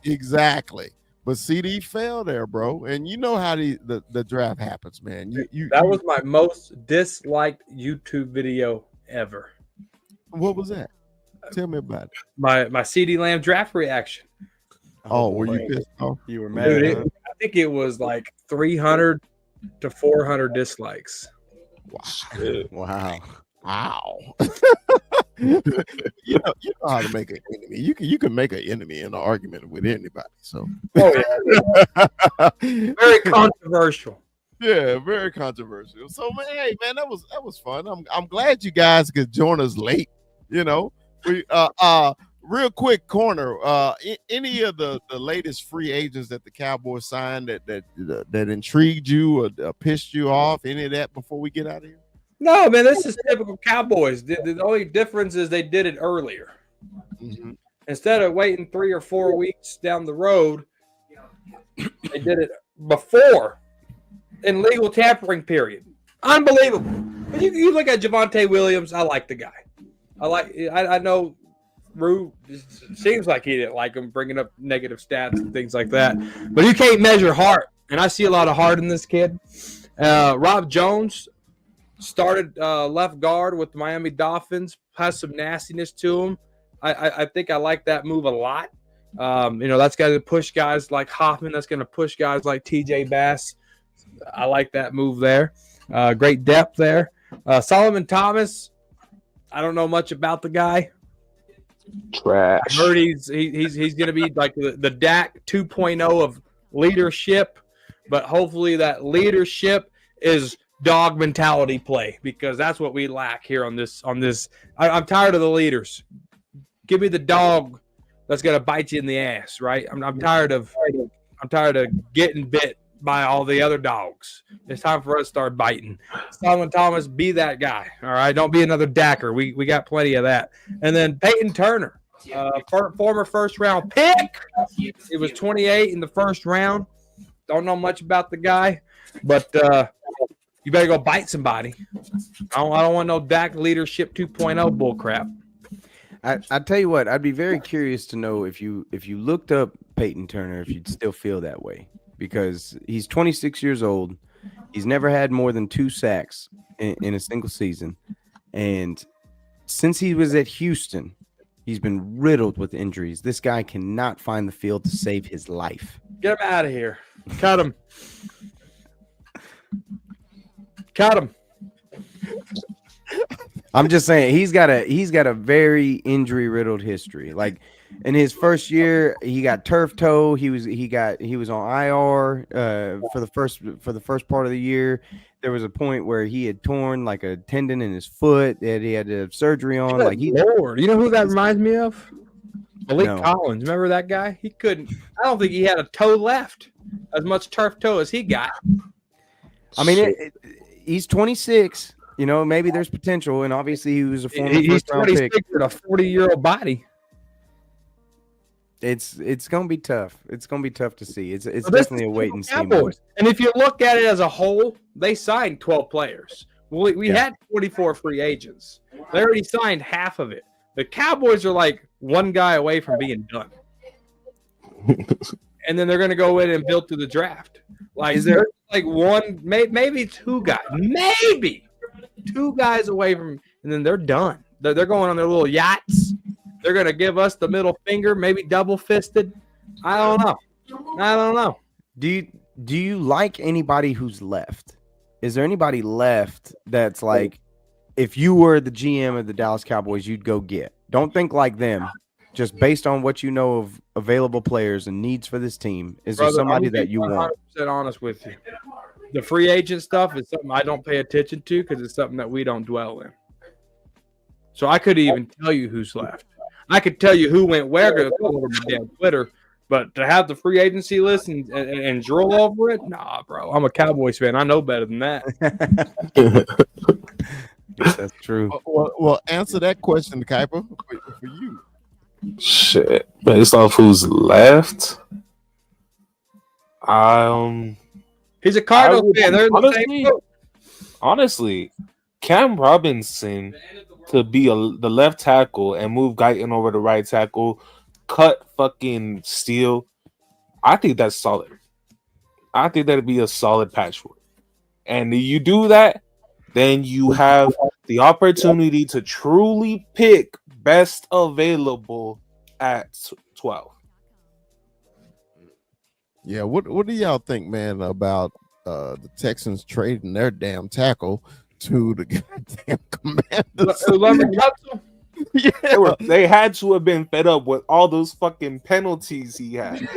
Exactly. But CD fell there, bro, and you know how the draft happens, man. That was my most disliked YouTube video ever. What was that? Tell me about it. My CD Lamb draft reaction. Oh, were you pissed off? You were mad. Dude, I think it was like 300 to 400 dislikes. Wow. Wow. You know how to make an enemy. You can make an enemy in an argument with anybody. So, Oh yeah, very controversial. yeah, very controversial. So, man, hey, man, that was fun. I'm glad you guys could join us late. You know, we real quick corner. Any of the latest free agents that the Cowboys signed that intrigued you or pissed you off? Any of that before we get out of here? No, man, this is typical Cowboys. The only difference is they did it earlier. Mm-hmm. Instead of waiting 3 or 4 weeks down the road, they did it before in legal tampering period. Unbelievable. But you look at Javonte Williams. I like the guy. I know Rue seems like he didn't like him, bringing up negative stats and things like that. But you can't measure heart, and I see a lot of heart in this kid. Rob Jones started left guard with the Miami Dolphins, has some nastiness to him. I think I like that move a lot. That's going to push guys like Hoffman. That's going to push guys like TJ Bass. I like that move there. Great depth there. Solomon Thomas, I don't know much about the guy. Trash. I heard he's going to be like the Dak 2.0 of leadership, but hopefully that leadership is dog mentality play, because that's what we lack here on this. I'm tired of the leaders. Give me the dog that's gonna bite you in the ass, right? I'm tired of getting bit by all the other dogs. It's time for us to start biting. Solomon Thomas, be that guy. All right, don't be another Dacker. We got plenty of that. And then Peyton Turner, former first round pick. It was 28 in the first round. Don't know much about the guy, but you better go bite somebody. I don't want no Dak leadership 2.0 bull crap. I tell you what, I'd be very curious to know if you looked up Peyton Turner, if you'd still feel that way, because he's 26 years old. He's never had more than 2 sacks in a single season, and since he was at Houston, he's been riddled with injuries. This guy cannot find the field to save his life. Get him out of here. Cut him. Cut him. I'm just saying he's got a very injury riddled history. Like in his first year, he got turf toe. He was on IR for the first part of the year. There was a point where he had torn like a tendon in his foot that he had to have surgery on. Good like Lord, you know who that reminds me of? Malik No. Collins. Remember that guy? He couldn't. I don't think he had a toe left. As much turf toe as he got. I mean, he's 26. You know, maybe there's potential, and obviously he was a former He's first-round pick. 26 with a 40-year-old body. It's gonna be tough. It's gonna be tough to see. It's So this definitely is a wait and see. Cowboys. And if you look at it as a whole, they signed 12 players. We had 44 free agents. They already signed half of it. The Cowboys are like one guy away from being done. And then they're going to go in and build through the draft. Like, is there like one, maybe 2 guys, maybe 2 guys away from, and then they're done. They're going on their little yachts. They're going to give us the middle finger, maybe double fisted. I don't know. Do you like anybody who's left? Is there anybody left that's like, if you were the GM of the Dallas Cowboys, you'd go get? Don't think like them. Just based on what you know of available players and needs for this team, is there somebody that you want? 100% honest with you. The free agent stuff is something I don't pay attention to because it's something that we don't dwell in. So I couldn't even tell you who's left. I could tell you who went where because it's all over my damn Twitter. But to have the free agency list and drool over it, nah, bro. I'm a Cowboys fan. I know better than that. Yes, that's true. Well, answer that question, Kuiper, for you. Shit. Based off who's left, He's a Cardinals fan. They're in the same boat. honestly, Cam Robinson to be the left tackle and move Guyton over the right tackle, cut fucking Steele. I think that's solid. I think that'd be a solid patchwork. And you do that, then you have the opportunity to truly pick best available at 12. Yeah, what do y'all think, man, about the Texans trading their damn tackle to the goddamn Commanders? They had to have been fed up with all those fucking penalties he had.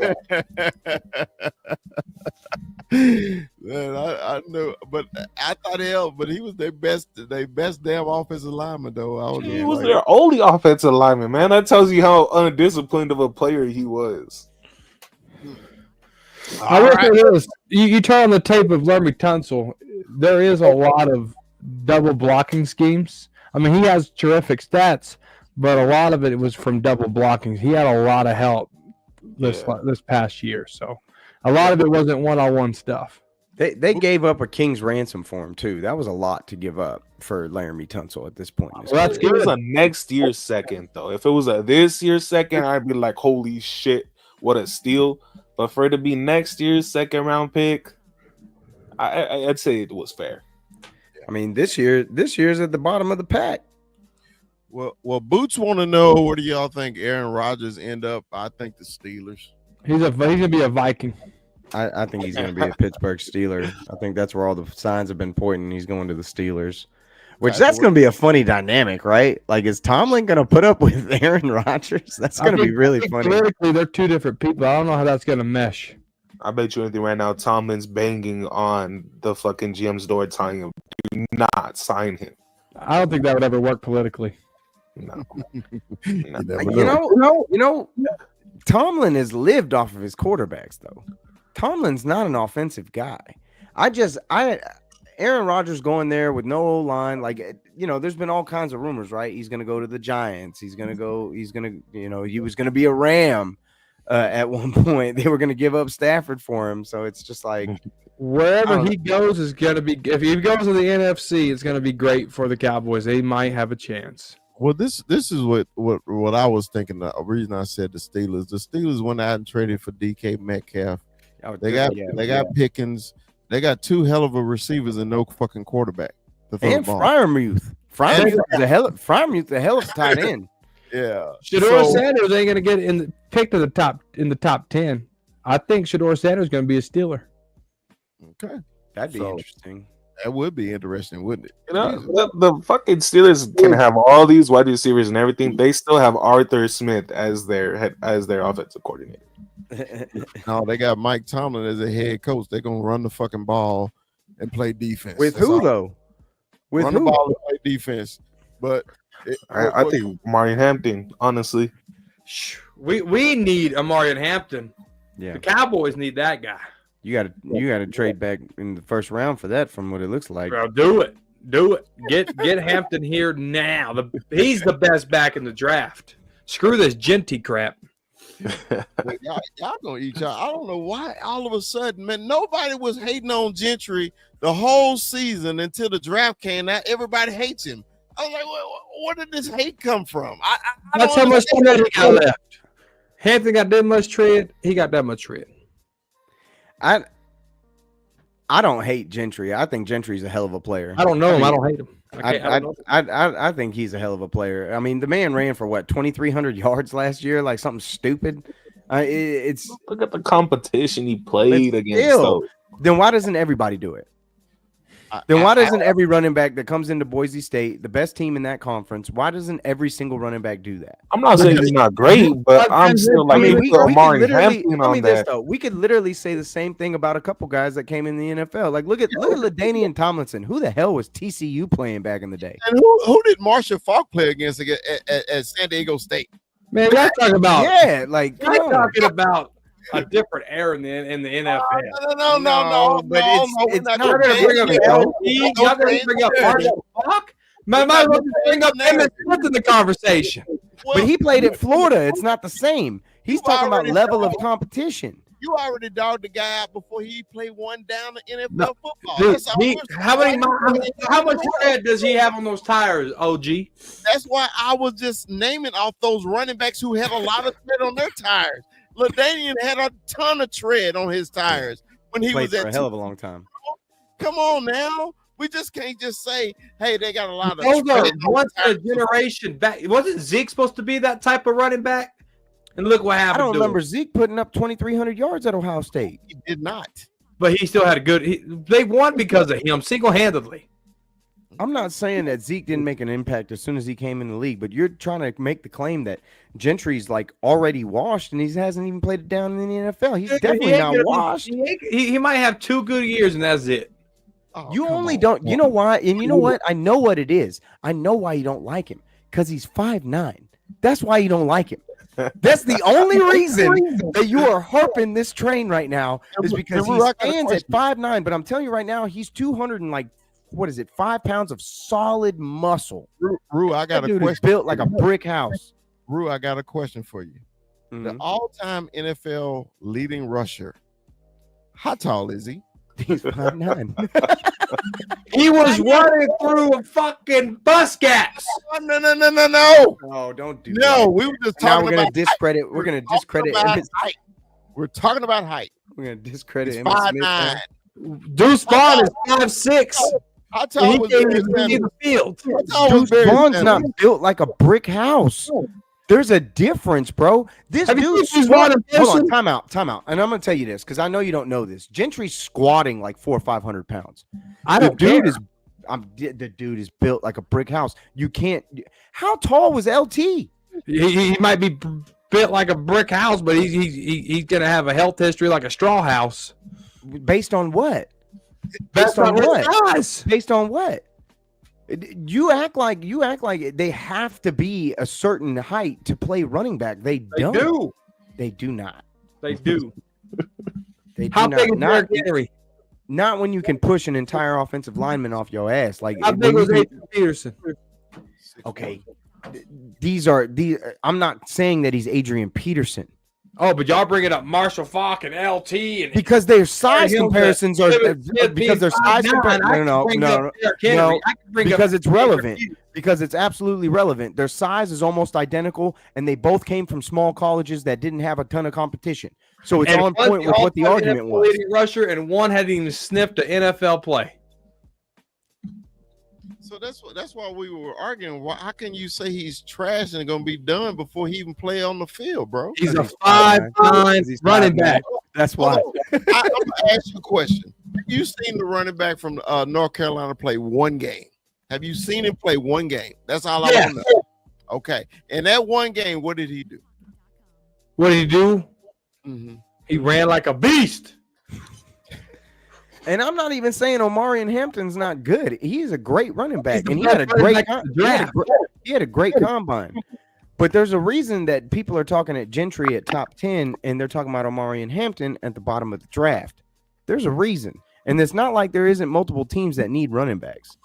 Man, I know, but I thought but he was their best damn offensive lineman though. I was He just was like, their only offensive lineman, man. That tells you how undisciplined of a player he was. I will say this: you turn on the tape of Larry Tunsil, there is a lot of double blocking schemes. I mean, he has terrific stats, but a lot of it was from double blocking. He had a lot of help this past year, so a lot of it wasn't one-on-one stuff. They gave up a king's ransom for him too. That was a lot to give up for Laramie Tunsil at this point. Well, that's It was good. a next year's second, though. If it was a this year's second, I'd be like, holy shit, what a steal. But for it to be next year's second round pick, I'd say it was fair. I mean, this year's at the bottom of the pack. well, Boots want to know, where do y'all think Aaron Rodgers end up? I think the Steelers. He's gonna be a Viking. I think he's going to be a Pittsburgh Steeler. I think that's where all the signs have been pointing. He's going to the Steelers, which that's going to be a funny dynamic, right? Like, is Tomlin going to put up with Aaron Rodgers? That's going to be really funny. Politically, they're two different people. I don't know how that's going to mesh. I bet you anything right now, Tomlin's banging on the fucking GM's door telling him, do not sign him. I don't think that would ever work politically. No. You know, Tomlin has lived off of his quarterbacks, though. Tomlin's not an offensive guy. Aaron Rodgers going there with no O-line, like, you know, there's been all kinds of rumors, right? He's going to go to the Giants. He was going to be a Ram at one point. They were going to give up Stafford for him. So it's just like, wherever he goes is going to be, if he goes to the NFC, it's going to be great for the Cowboys. They might have a chance. Well, this is what I was thinking. The reason I said the Steelers went out and traded for DK Metcalf. They got Pickens. They got two hell of a receivers and no fucking quarterback. And Freiermuth. Freiermuth's a hell of a tight end. Yeah. Shador Sanders ain't going to get picked in the top 10. I think Shador Sanders is going to be a Steeler. Okay. That'd be interesting. That would be interesting, wouldn't it? You know, the fucking Steelers can have all these wide receivers and everything. They still have Arthur Smith as their offensive coordinator. No, they got Mike Tomlin as a head coach. They're gonna run the fucking ball and play defense. With who though? With run who? the ball and play defense. But I think Marion Hampton, honestly. We need Amarian Hampton. Yeah. The Cowboys need that guy. You gotta trade back in the first round for that, from what it looks like. Bro, do it. Get Hampton here now. He's the best back in the draft. Screw this Genty crap. y'all gonna eat y'all. I don't know why all of a sudden, man, nobody was hating on Gentry the whole season until the draft came out. Everybody hates him. I was like, where did this hate come from? That's how much tread he got left. Hampton got that much tread. He got that much tread. I don't hate Gentry. I think Gentry's a hell of a player. I don't know him. I don't hate him. I think he's a hell of a player. I mean, the man ran for what, 2,300 yards last year, like something stupid. It's look at the competition he played against. Then why doesn't everybody do it? Then why doesn't every running back that comes into Boise State, the best team in that conference, why doesn't every single running back do that? I'm not saying he's not great, but I'm still like, we could literally say the same thing about a couple guys that came in the NFL. Like, look at LaDainian Tomlinson. Who the hell was TCU playing back in the day? And who did Marshall Faulk play against at San Diego State? Man, we're talking about we're talking about a different era in the NFL. No. But it's not going to bring up Y'all going to bring up Marshall Faulk? Might as well bring up Emmitt Smith in the conversation. But he played at Florida. It's not the same. He's talking about level of competition. You already dogged the guy out before he played one down in NFL football. Dude, how much tread does he have on those tires, OG? That's why I was just naming off those running backs who had a lot of tread on their tires. LaDainian had a ton of tread on his tires when he was for a hell of a long time. Come on now. We just can't just say, hey, they got a lot of tread. Once a generation back. Wasn't Zeke supposed to be that type of running back? And look what happened. I don't remember Zeke putting up 2,300 yards at Ohio State. He did not. But he still had a good – they won because of him single-handedly. I'm not saying that Zeke didn't make an impact as soon as he came in the league, but you're trying to make the claim that Gentry's like already washed and he hasn't even played it down in the NFL. He's definitely not washed. He might have 2 good years and that's it. Oh, You come only on. don't. You know why? And you know what? I know what it is. I know why you don't like him because he's 5'9". That's why you don't like him. That's the only reason that you are harping this train right now is because he stands at 5'9". But I'm telling you right now, he's 200 and like, what is it, 5 pounds of solid muscle. Rue, I got That a dude is question. built like a brick house. Rue, I got a question for you. The Mhm. all-time NFL leading rusher, how tall is he? He's 5'9". He was running through a fucking bus gaps. No. Oh, don't do No, that. we were just Now talking we're gonna about discredit. We're gonna discredit. Emmitt- height. We're talking about height. We're gonna discredit He's Emmitt Smith. 5'9". Deuce Vaughn is 5'6". How And tall he was can't Barry even see Sanders? the field. How tall was Deuce Barry Vaughn's not Sanders? built like a brick house. There's a difference, bro. This Have you dude seen Deuce Vaughn in hold on, person? time out. And I'm gonna tell you this because I know you don't know this. Gentry's squatting like 400 or 500 pounds. I The don't dude care. is the dude is built like a brick house. You can't. How tall was LT? He might be built like a brick house, but he's gonna have a health history like a straw house. Based on what? That's Based on not what? what it does. Based on what? You act like they have to be a certain height to play running back. They They don't. do. They do not. They do. They do How not. big is Not, Derrick Henry? not when you can push an entire offensive lineman off your ass. Like How when big you was can- Adrian Peterson? okay. These are these. I'm not saying that he's Adrian Peterson Oh, but y'all bringing up Marshall Falk and LT and because their size Hill, comparisons are Smith because their size being 5'9", comparisons. I can No, bring no, up no. Derrick Henry. no, I can bring because up it's relevant. Because it's absolutely relevant. Their size is almost identical, and they both came from small colleges that didn't have a ton of competition. So it's And on one's point with what the all-time argument NFL was. leading rusher, and one hadn't even sniffed an NFL play. So that's why we were arguing. How can you say he's trash and going to be done before he even play on the field, bro? He's a He's 5'9". 5'9" He's running 5'9". back. That's why. I'm gonna ask you a question. Have you seen the running back from North Carolina play one game? Have you seen him play one game? That's all I Yeah. want to know. Okay. In that one game, what did he do? What did he do? Mm-hmm. He ran like a beast. And I'm not even saying Omarion Hampton's not good. He's a great running back, the and he had a best running great back in the draft. he had a great combine. But there's a reason that people are talking at Gentry at top 10, and they're talking about Omarion Hampton at the bottom of the draft. There's a reason, and it's not like there isn't multiple teams that need running backs.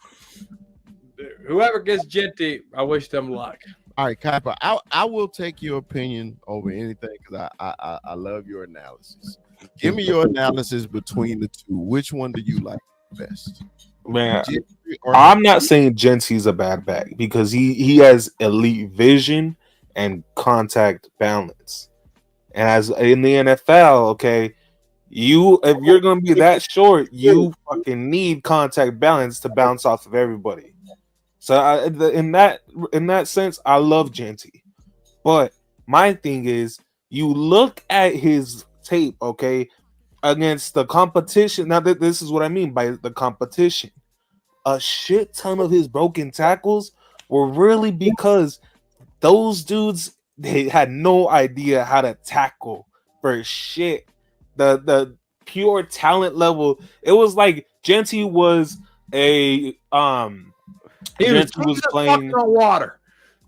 Whoever gets Genty, I wish them luck. All right, Kuiper, I will take your opinion over anything because I love your analysis. Give me your analysis between the two. Which one do you like best? Man, Gentry or I'm not saying Genty's a bad back because he has elite vision and contact balance. And as in the NFL, okay, if you're gonna be that short, you fucking need contact balance to bounce off of everybody. So in that sense, I love Genty. But my thing is, you look at his tape, okay, against the competition. Now this is what I mean by the competition. A shit ton of his broken tackles were really because those dudes, they had no idea how to tackle for shit. The pure talent level, it was like Genty was a Genty was playing on water.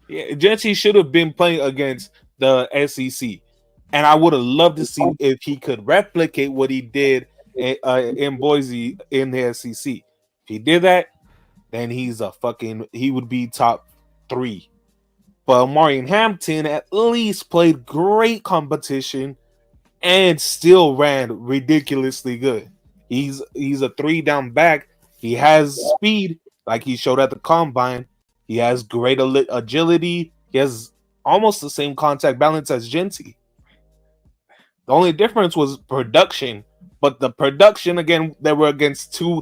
Yeah, Genty should have been playing against the SEC, and I would have loved to see if he could replicate what he did in Boise in the SEC. If he did that, then he would be top 3. But Omarion Hampton at least played great competition and still ran ridiculously good. He's a 3-down back. He has speed, like he showed at the combine. He has great agility. He has almost the same contact balance as Genty. The only difference was production, but the production, again, they were against two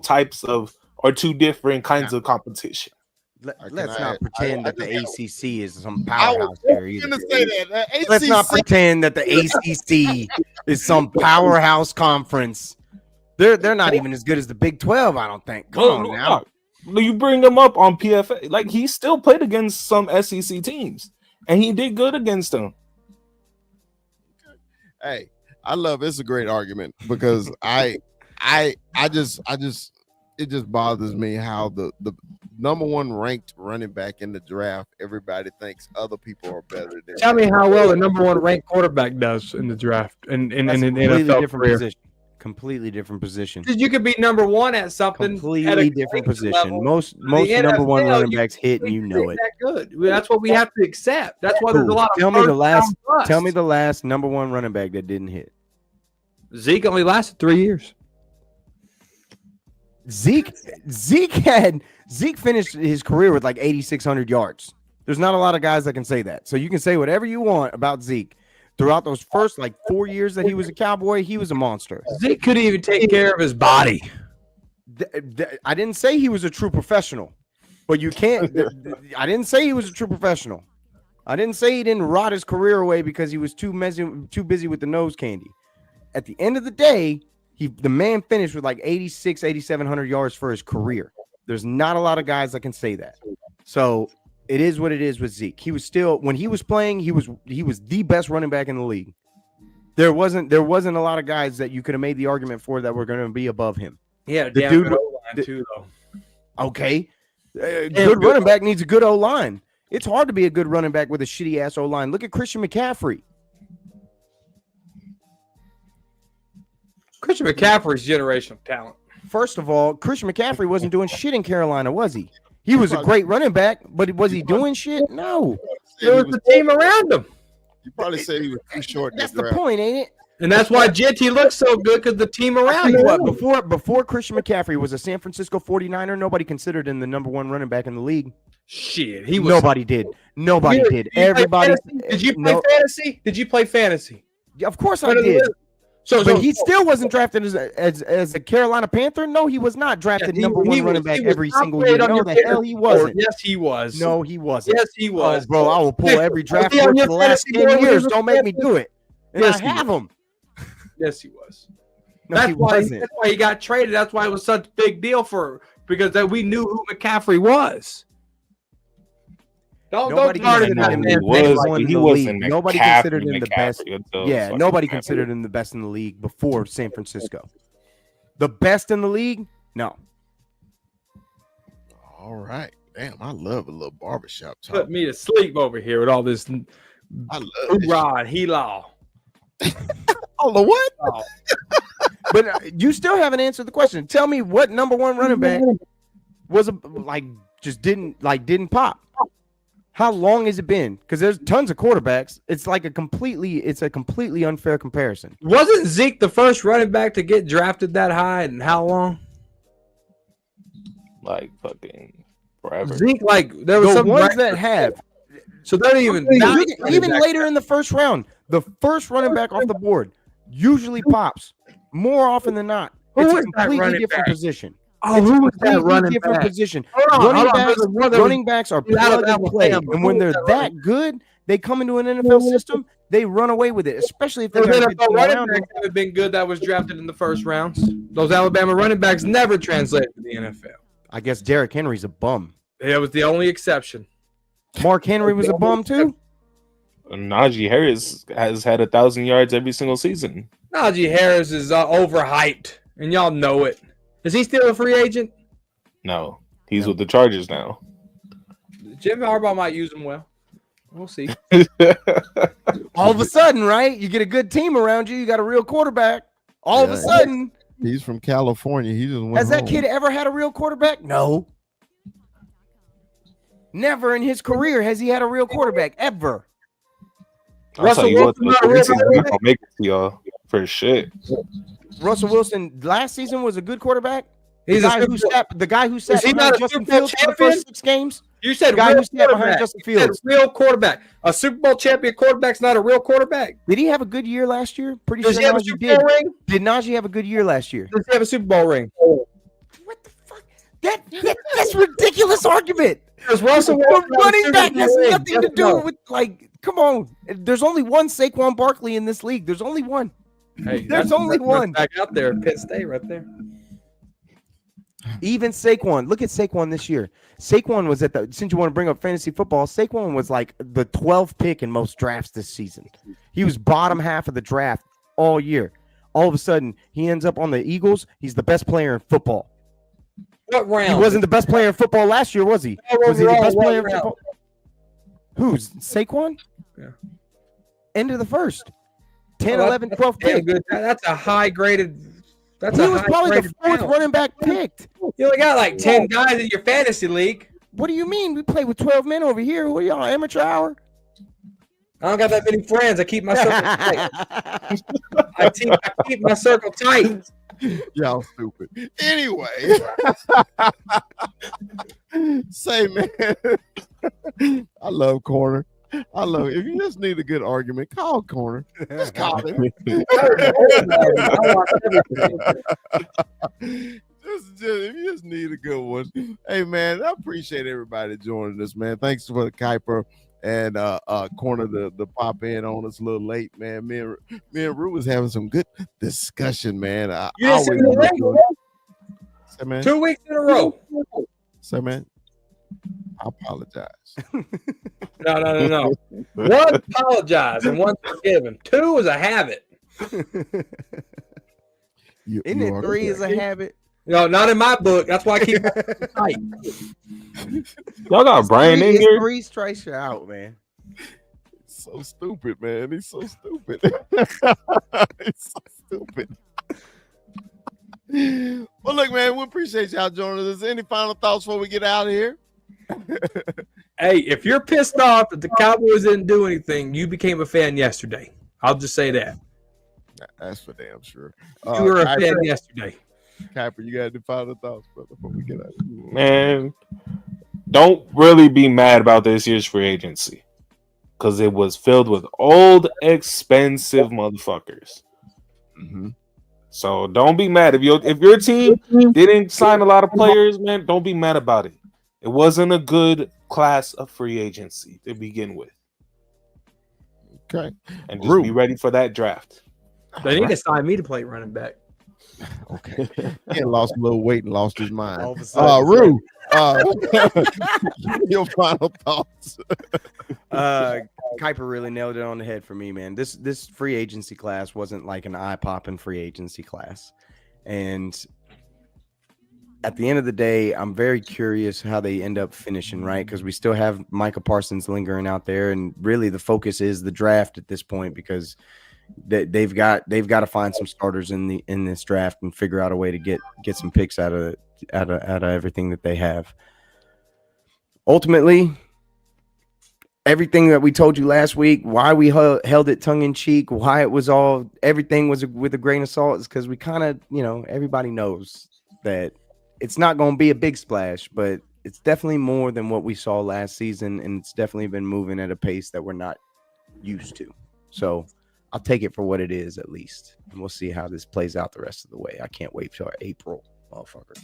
different kinds of competition. Let's not pretend that the ACC is some I was powerhouse there either. going to say that. Let's not ACC pretend that the ACC is some powerhouse conference. They're not even as good as the Big 12, I don't think. Come on now. You bring him up on PFA. Like, he still played against some SEC teams, and he did good against them. Hey, I love it's a great argument because it just bothers me how the number one ranked running back in the draft, everybody thinks other people are better than. Tell me how well the number one ranked quarterback does in the draft and in That's the a completely NFL different career. position. Completely different position. Because you could be number one at something. Completely at a different college position. level. Most The number one NFL, running backs hit, and you think know they're it. that good. That's what we have to accept. That's why there's a lot of Tell me the last. first-round Tell me busts. the last number one running back that didn't hit. Zeke only lasted 3 years. Zeke finished his career with like 8,600 yards. There's not a lot of guys that can say that. So you can say whatever you want about Zeke. Throughout those first like 4 years that he was a Cowboy, he was a monster. Zeke couldn't even take care of his body. I didn't say he was a true professional, but you can't. I didn't say he was a true professional. I didn't say he didn't rot his career away because he was too busy with the nose candy. At the end of the day, the man finished with like 8,700 yards for his career. There's not a lot of guys that can say that. So it is what it is with Zeke. He was still, when he was playing, he was the best running back in the league. There wasn't a lot of guys that you could have made the argument for that were going to be above him. Yeah, The damn dude- good O-line too, though. Okay, good running back needs a good O line. It's hard to be a good running back with a shitty ass O line. Look at Christian McCaffrey. Christian McCaffrey's generational talent. First of all, Christian McCaffrey wasn't doing shit in Carolina, was he? He was a great running back, but was he doing shit? No. There was the team around him. You probably said he was too short. That's the point, ain't it? And that's why JT looks so good, because the team I around tell you him. what, before Christian McCaffrey was a San Francisco 49er, nobody considered him the number one running back in the league. Shit, he was. Nobody did. Nobody Did did. you play Everybody. fantasy? Did you play fantasy? Did you play fantasy? Of course I What is did. it? So But he still wasn't drafted as a Carolina Panther. No, he was not drafted number one running back every single year. No, the hell he wasn't. Yes, he was. No, he wasn't. Yes, he was. Oh, bro, I will pull every draft Was he on board for your the last fantasy 10 board when he years. was Don't make me do it. And Yes, I he have him. Yes, he was. No, That's he why. wasn't. That's why he got traded. That's why it was such a big deal because we knew who McCaffrey was. Don't Nobody start it considered him in the that best man. one in he the wasn't league. Nobody McCaffrey, considered him the best. Yeah, nobody considered him the best in the league before San Francisco. The best in the league? No. All right. Damn, I love a little barbershop talk. Put me to sleep over here with all this I love this. hoorah and hee-law. Oh, the what? Oh, But you still haven't answered the question. Tell me what number one running back was didn't pop. How long has it been? Because there's tons of quarterbacks. It's like a completely unfair comparison. wasn't Zeke the first running back to get drafted that high, and how long? Like fucking forever. Zeke, there was The some ones that have, so they're even even later in the first round, the first running back off the board usually pops more often than not. Who It's a was that completely running different back? position. Oh, It's who a was that completely running different back? position. Hold on, hold on. Running backs are He's out of plug and play, Alabama. and when Who they're was that that good, they come into an NFL system. They run away with it, especially if they Those got a good NFL team running around them. backs haven't been good that was drafted in the first rounds. Those Alabama running backs never translated to the NFL. I guess Derrick Henry's a bum. That was the only exception. Mark Henry was a bum too. Najee Harris has had 1,000 yards every single season. Najee Harris is overhyped, and y'all know it. Is he still a free agent? No, he's with the Chargers now. Jim Harbaugh might use him well. We'll see. All of a sudden, right? You get a good team around you. You got a real quarterback. All of a Yeah. sudden, He's from California. He just went has that home. kid ever had a real quarterback? No. Never in his career has he had a real quarterback ever. I'll tell Russell you what, Wilson not a real this season, quarterback? gonna make it to y'all for shit. Russell Wilson last season was a good quarterback. He's The guy who sat he behind not a Justin Super Bowl Fields for the champion? first 6 games. You said The guy real who sat behind quarterback. Justin You said Fields. real quarterback. A Super Bowl champion quarterback's not a real quarterback. Did he have a good year last year? Pretty Does sure he have a Najee Super did. Bowl ring? Did Najee have a good year last year? Does he have a Super Bowl ring? What the fuck? That's ridiculous argument. Does Russell The Wilson have a running Super back Bowl has ring? nothing Yes to or do no? with come on. There's only one Saquon Barkley in this league. There's only one. Hey, There's that's only the one. back out there at Penn State right there. Even Saquon, look at Saquon this year. Saquon was since you want to bring up fantasy football, Saquon was like the 12th pick in most drafts this season. He was bottom half of the draft all year. All of a sudden, he ends up on the Eagles. He's the best player in football. What round? He wasn't the best player in football last year, was he? Was he the best player in football? Who's Saquon? Yeah. End of the first. 10, 11, 12 pick. That's a high graded. He was probably the fourth running back picked. You only got like 10 guys in your fantasy league. What do you mean? We play with 12 men over here. What are y'all, amateur hour? I don't got that many friends. I keep my circle tight. I keep my circle tight. Y'all stupid. Anyway, say, man, I love Corner. I love it. If you just need a good argument, call Corner. Just call him. If you just need a good one. Hey, man, I appreciate everybody joining us, man. Thanks for the Kuiper and Corner to pop in on us a little late, man. Me and Rue was having some good discussion, man. Say, man. 2 weeks in a row. Say, man, I apologize. No. One, apologize, and one, forgiven. 2 is a habit. Isn't it 3 is a habit? No, not in my book. That's why I keep it tight. Y'all got Brian in here. 3 strikes you out, man. So stupid, man. He's so stupid. He's so stupid. Well, look, man, we appreciate y'all joining us. Any final thoughts before we get out of here? Hey, if you're pissed off that the Cowboys didn't do anything, you became a fan yesterday. I'll just say that. That's for damn sure. You were a fan yesterday. Kuiper, you got any final thoughts, brother, before we get out? Man, don't really be mad about this year's free agency because it was filled with old, expensive motherfuckers. Mm-hmm. So don't be mad if your team didn't sign a lot of players, man. Don't be mad about it. It wasn't a good class of free agency to begin with. Okay, and just be ready for that draft. They need to sign me to play running back. Okay. He lost a little weight and lost his mind. Rue, your final thoughts. Kuiper really nailed it on the head for me, man. This free agency class wasn't like an eye-popping free agency class. And at the end of the day, I'm very curious how they end up finishing, right? Because we still have Micah Parsons lingering out there, and really the focus is the draft at this point because they've got to find some starters in this draft and figure out a way to get some picks out of everything that they have. Ultimately, everything that we told you last week, why we held it tongue in cheek, why it was everything was with a grain of salt, is because we kind of, everybody knows that it's not going to be a big splash, but it's definitely more than what we saw last season, and it's definitely been moving at a pace that we're not used to. So I'll take it for what it is, at least. And we'll see how this plays out the rest of the way. I can't wait till April, motherfucker.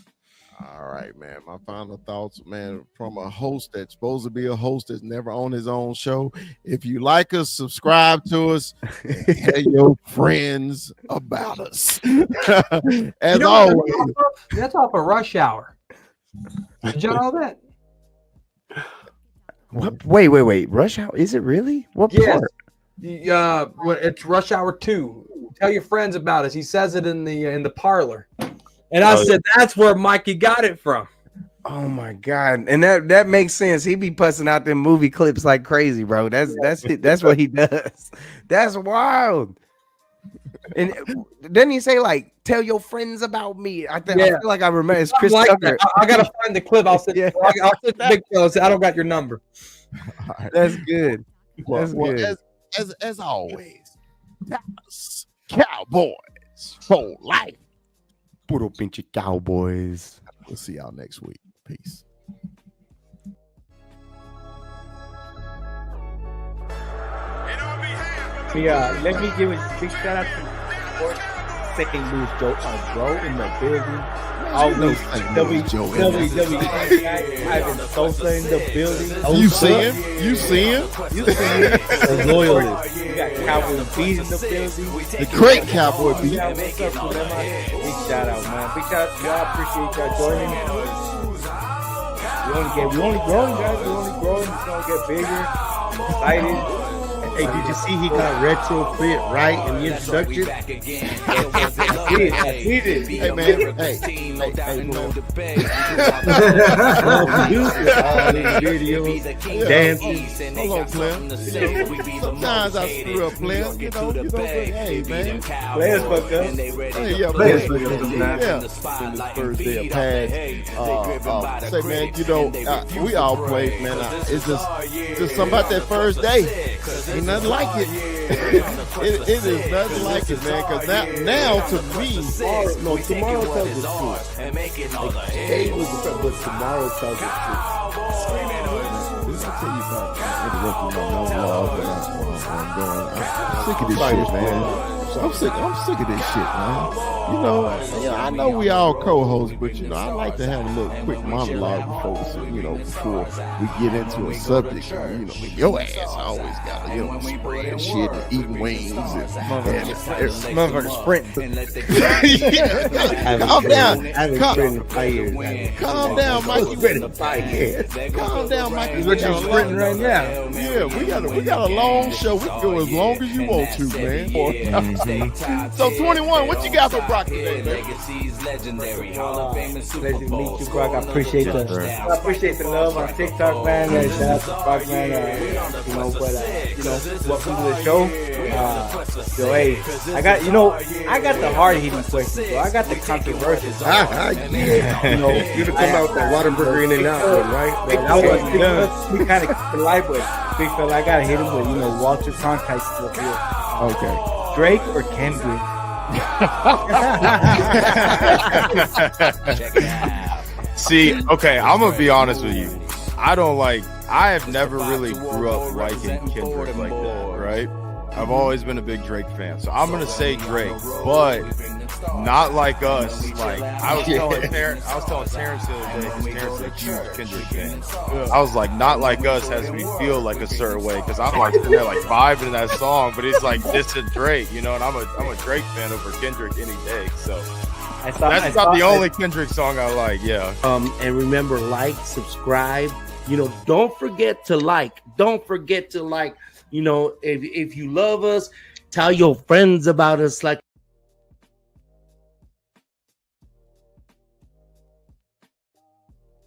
All right, man. My final thoughts, man, from a host that's supposed to be a host that's never on his own show. If you like us, subscribe to us, and tell your friends about us. As always. That's off a Rush Hour. Did you know that? What? Wait. Rush Hour? Is it really? What part? It's Rush Hour 2. Tell your friends about us. He says it in the parlor. And I said, that's where Mikey got it from. Oh my God. And that makes sense. He be pussing out them movie clips like crazy, bro. That's what he does. That's wild. And didn't he say, like, tell your friends about me? I feel like I remember it's Chris Tucker. I gotta find the clip. I'll send I'll send the big fellow. I don't got your number. Right. That's good. That's good. As always, that's Cowboys for life. Puro pinche Cowboys. We'll see y'all next week. Peace. Yeah, let me give a big shout out to St. Louis Joe, bro, in the building. Always WWE Ivan Sosa in the building. You see him? You see him? You see him? The loyalist. You got Cowboy B in the building. The great Cowboy B. Yeah, what's up, Sulema? Big shout out, man. Big shout out. Y'all appreciate y'all joining. We only growing, guys. We only growing. It's gonna get bigger. Excited. Hey, did you see he got retrofit right in the introduction? I did. Hey, man. Hey, Videos, dancing. Hold on, Clem. Sometimes I screw up, Clem. You know, hey, man. Players fuck up. Hey, yeah, players fuck up. Yeah. First day of pass. Say, man, you know, we all play, man. It's just something about that first day. Ain't nothing like it. It is nothing like it, man. Because now to me, tomorrow tells the truth. Today was the but tomorrow tells the truth. I'll tell you about I'm sick of this shit, man. I'm sick of this shit, man. You know, I know we all co-hosts, but you know, I like to have a little quick monologue before we get into a subject. You know, your ass always got to, spread shit and eating wings and motherfucker sprinting. Calm down. Calm down, Mikey. Calm down, Mikey. What you sprinting right now? Yeah, we got a long show. We can go as long as you want to, man. So 21, what you got for Brock today, man? Pleasure to meet you, Brock. I appreciate the love on TikTok, man. Shout out to Brock, man. Welcome to the show. Hey, I got the hard hitting questions, bro. I got the controversial. You'd have come out with that Whataburger in and out, right? We kind of keep it light, but big fella, I gotta hit him with Walter Cronkite stuff here. Okay. Drake or Kendrick? See, okay, I'm gonna be honest with you. I have never really grew up liking Kendrick like that, right? I've always been a big Drake fan, so I'm gonna say Drake, but not like us. Like I was telling Terrence the other day, because Terrence is a huge Kendrick fan. I was like, not like us has me feel like a certain way, because I'm like sitting there like vibing in that song, but it's like this is Drake, and I'm a Drake fan over Kendrick any day. So that's not the only Kendrick song I like. Yeah. And remember, like, subscribe. Don't forget to like. Don't forget to like. If you love us, tell your friends about us. Like.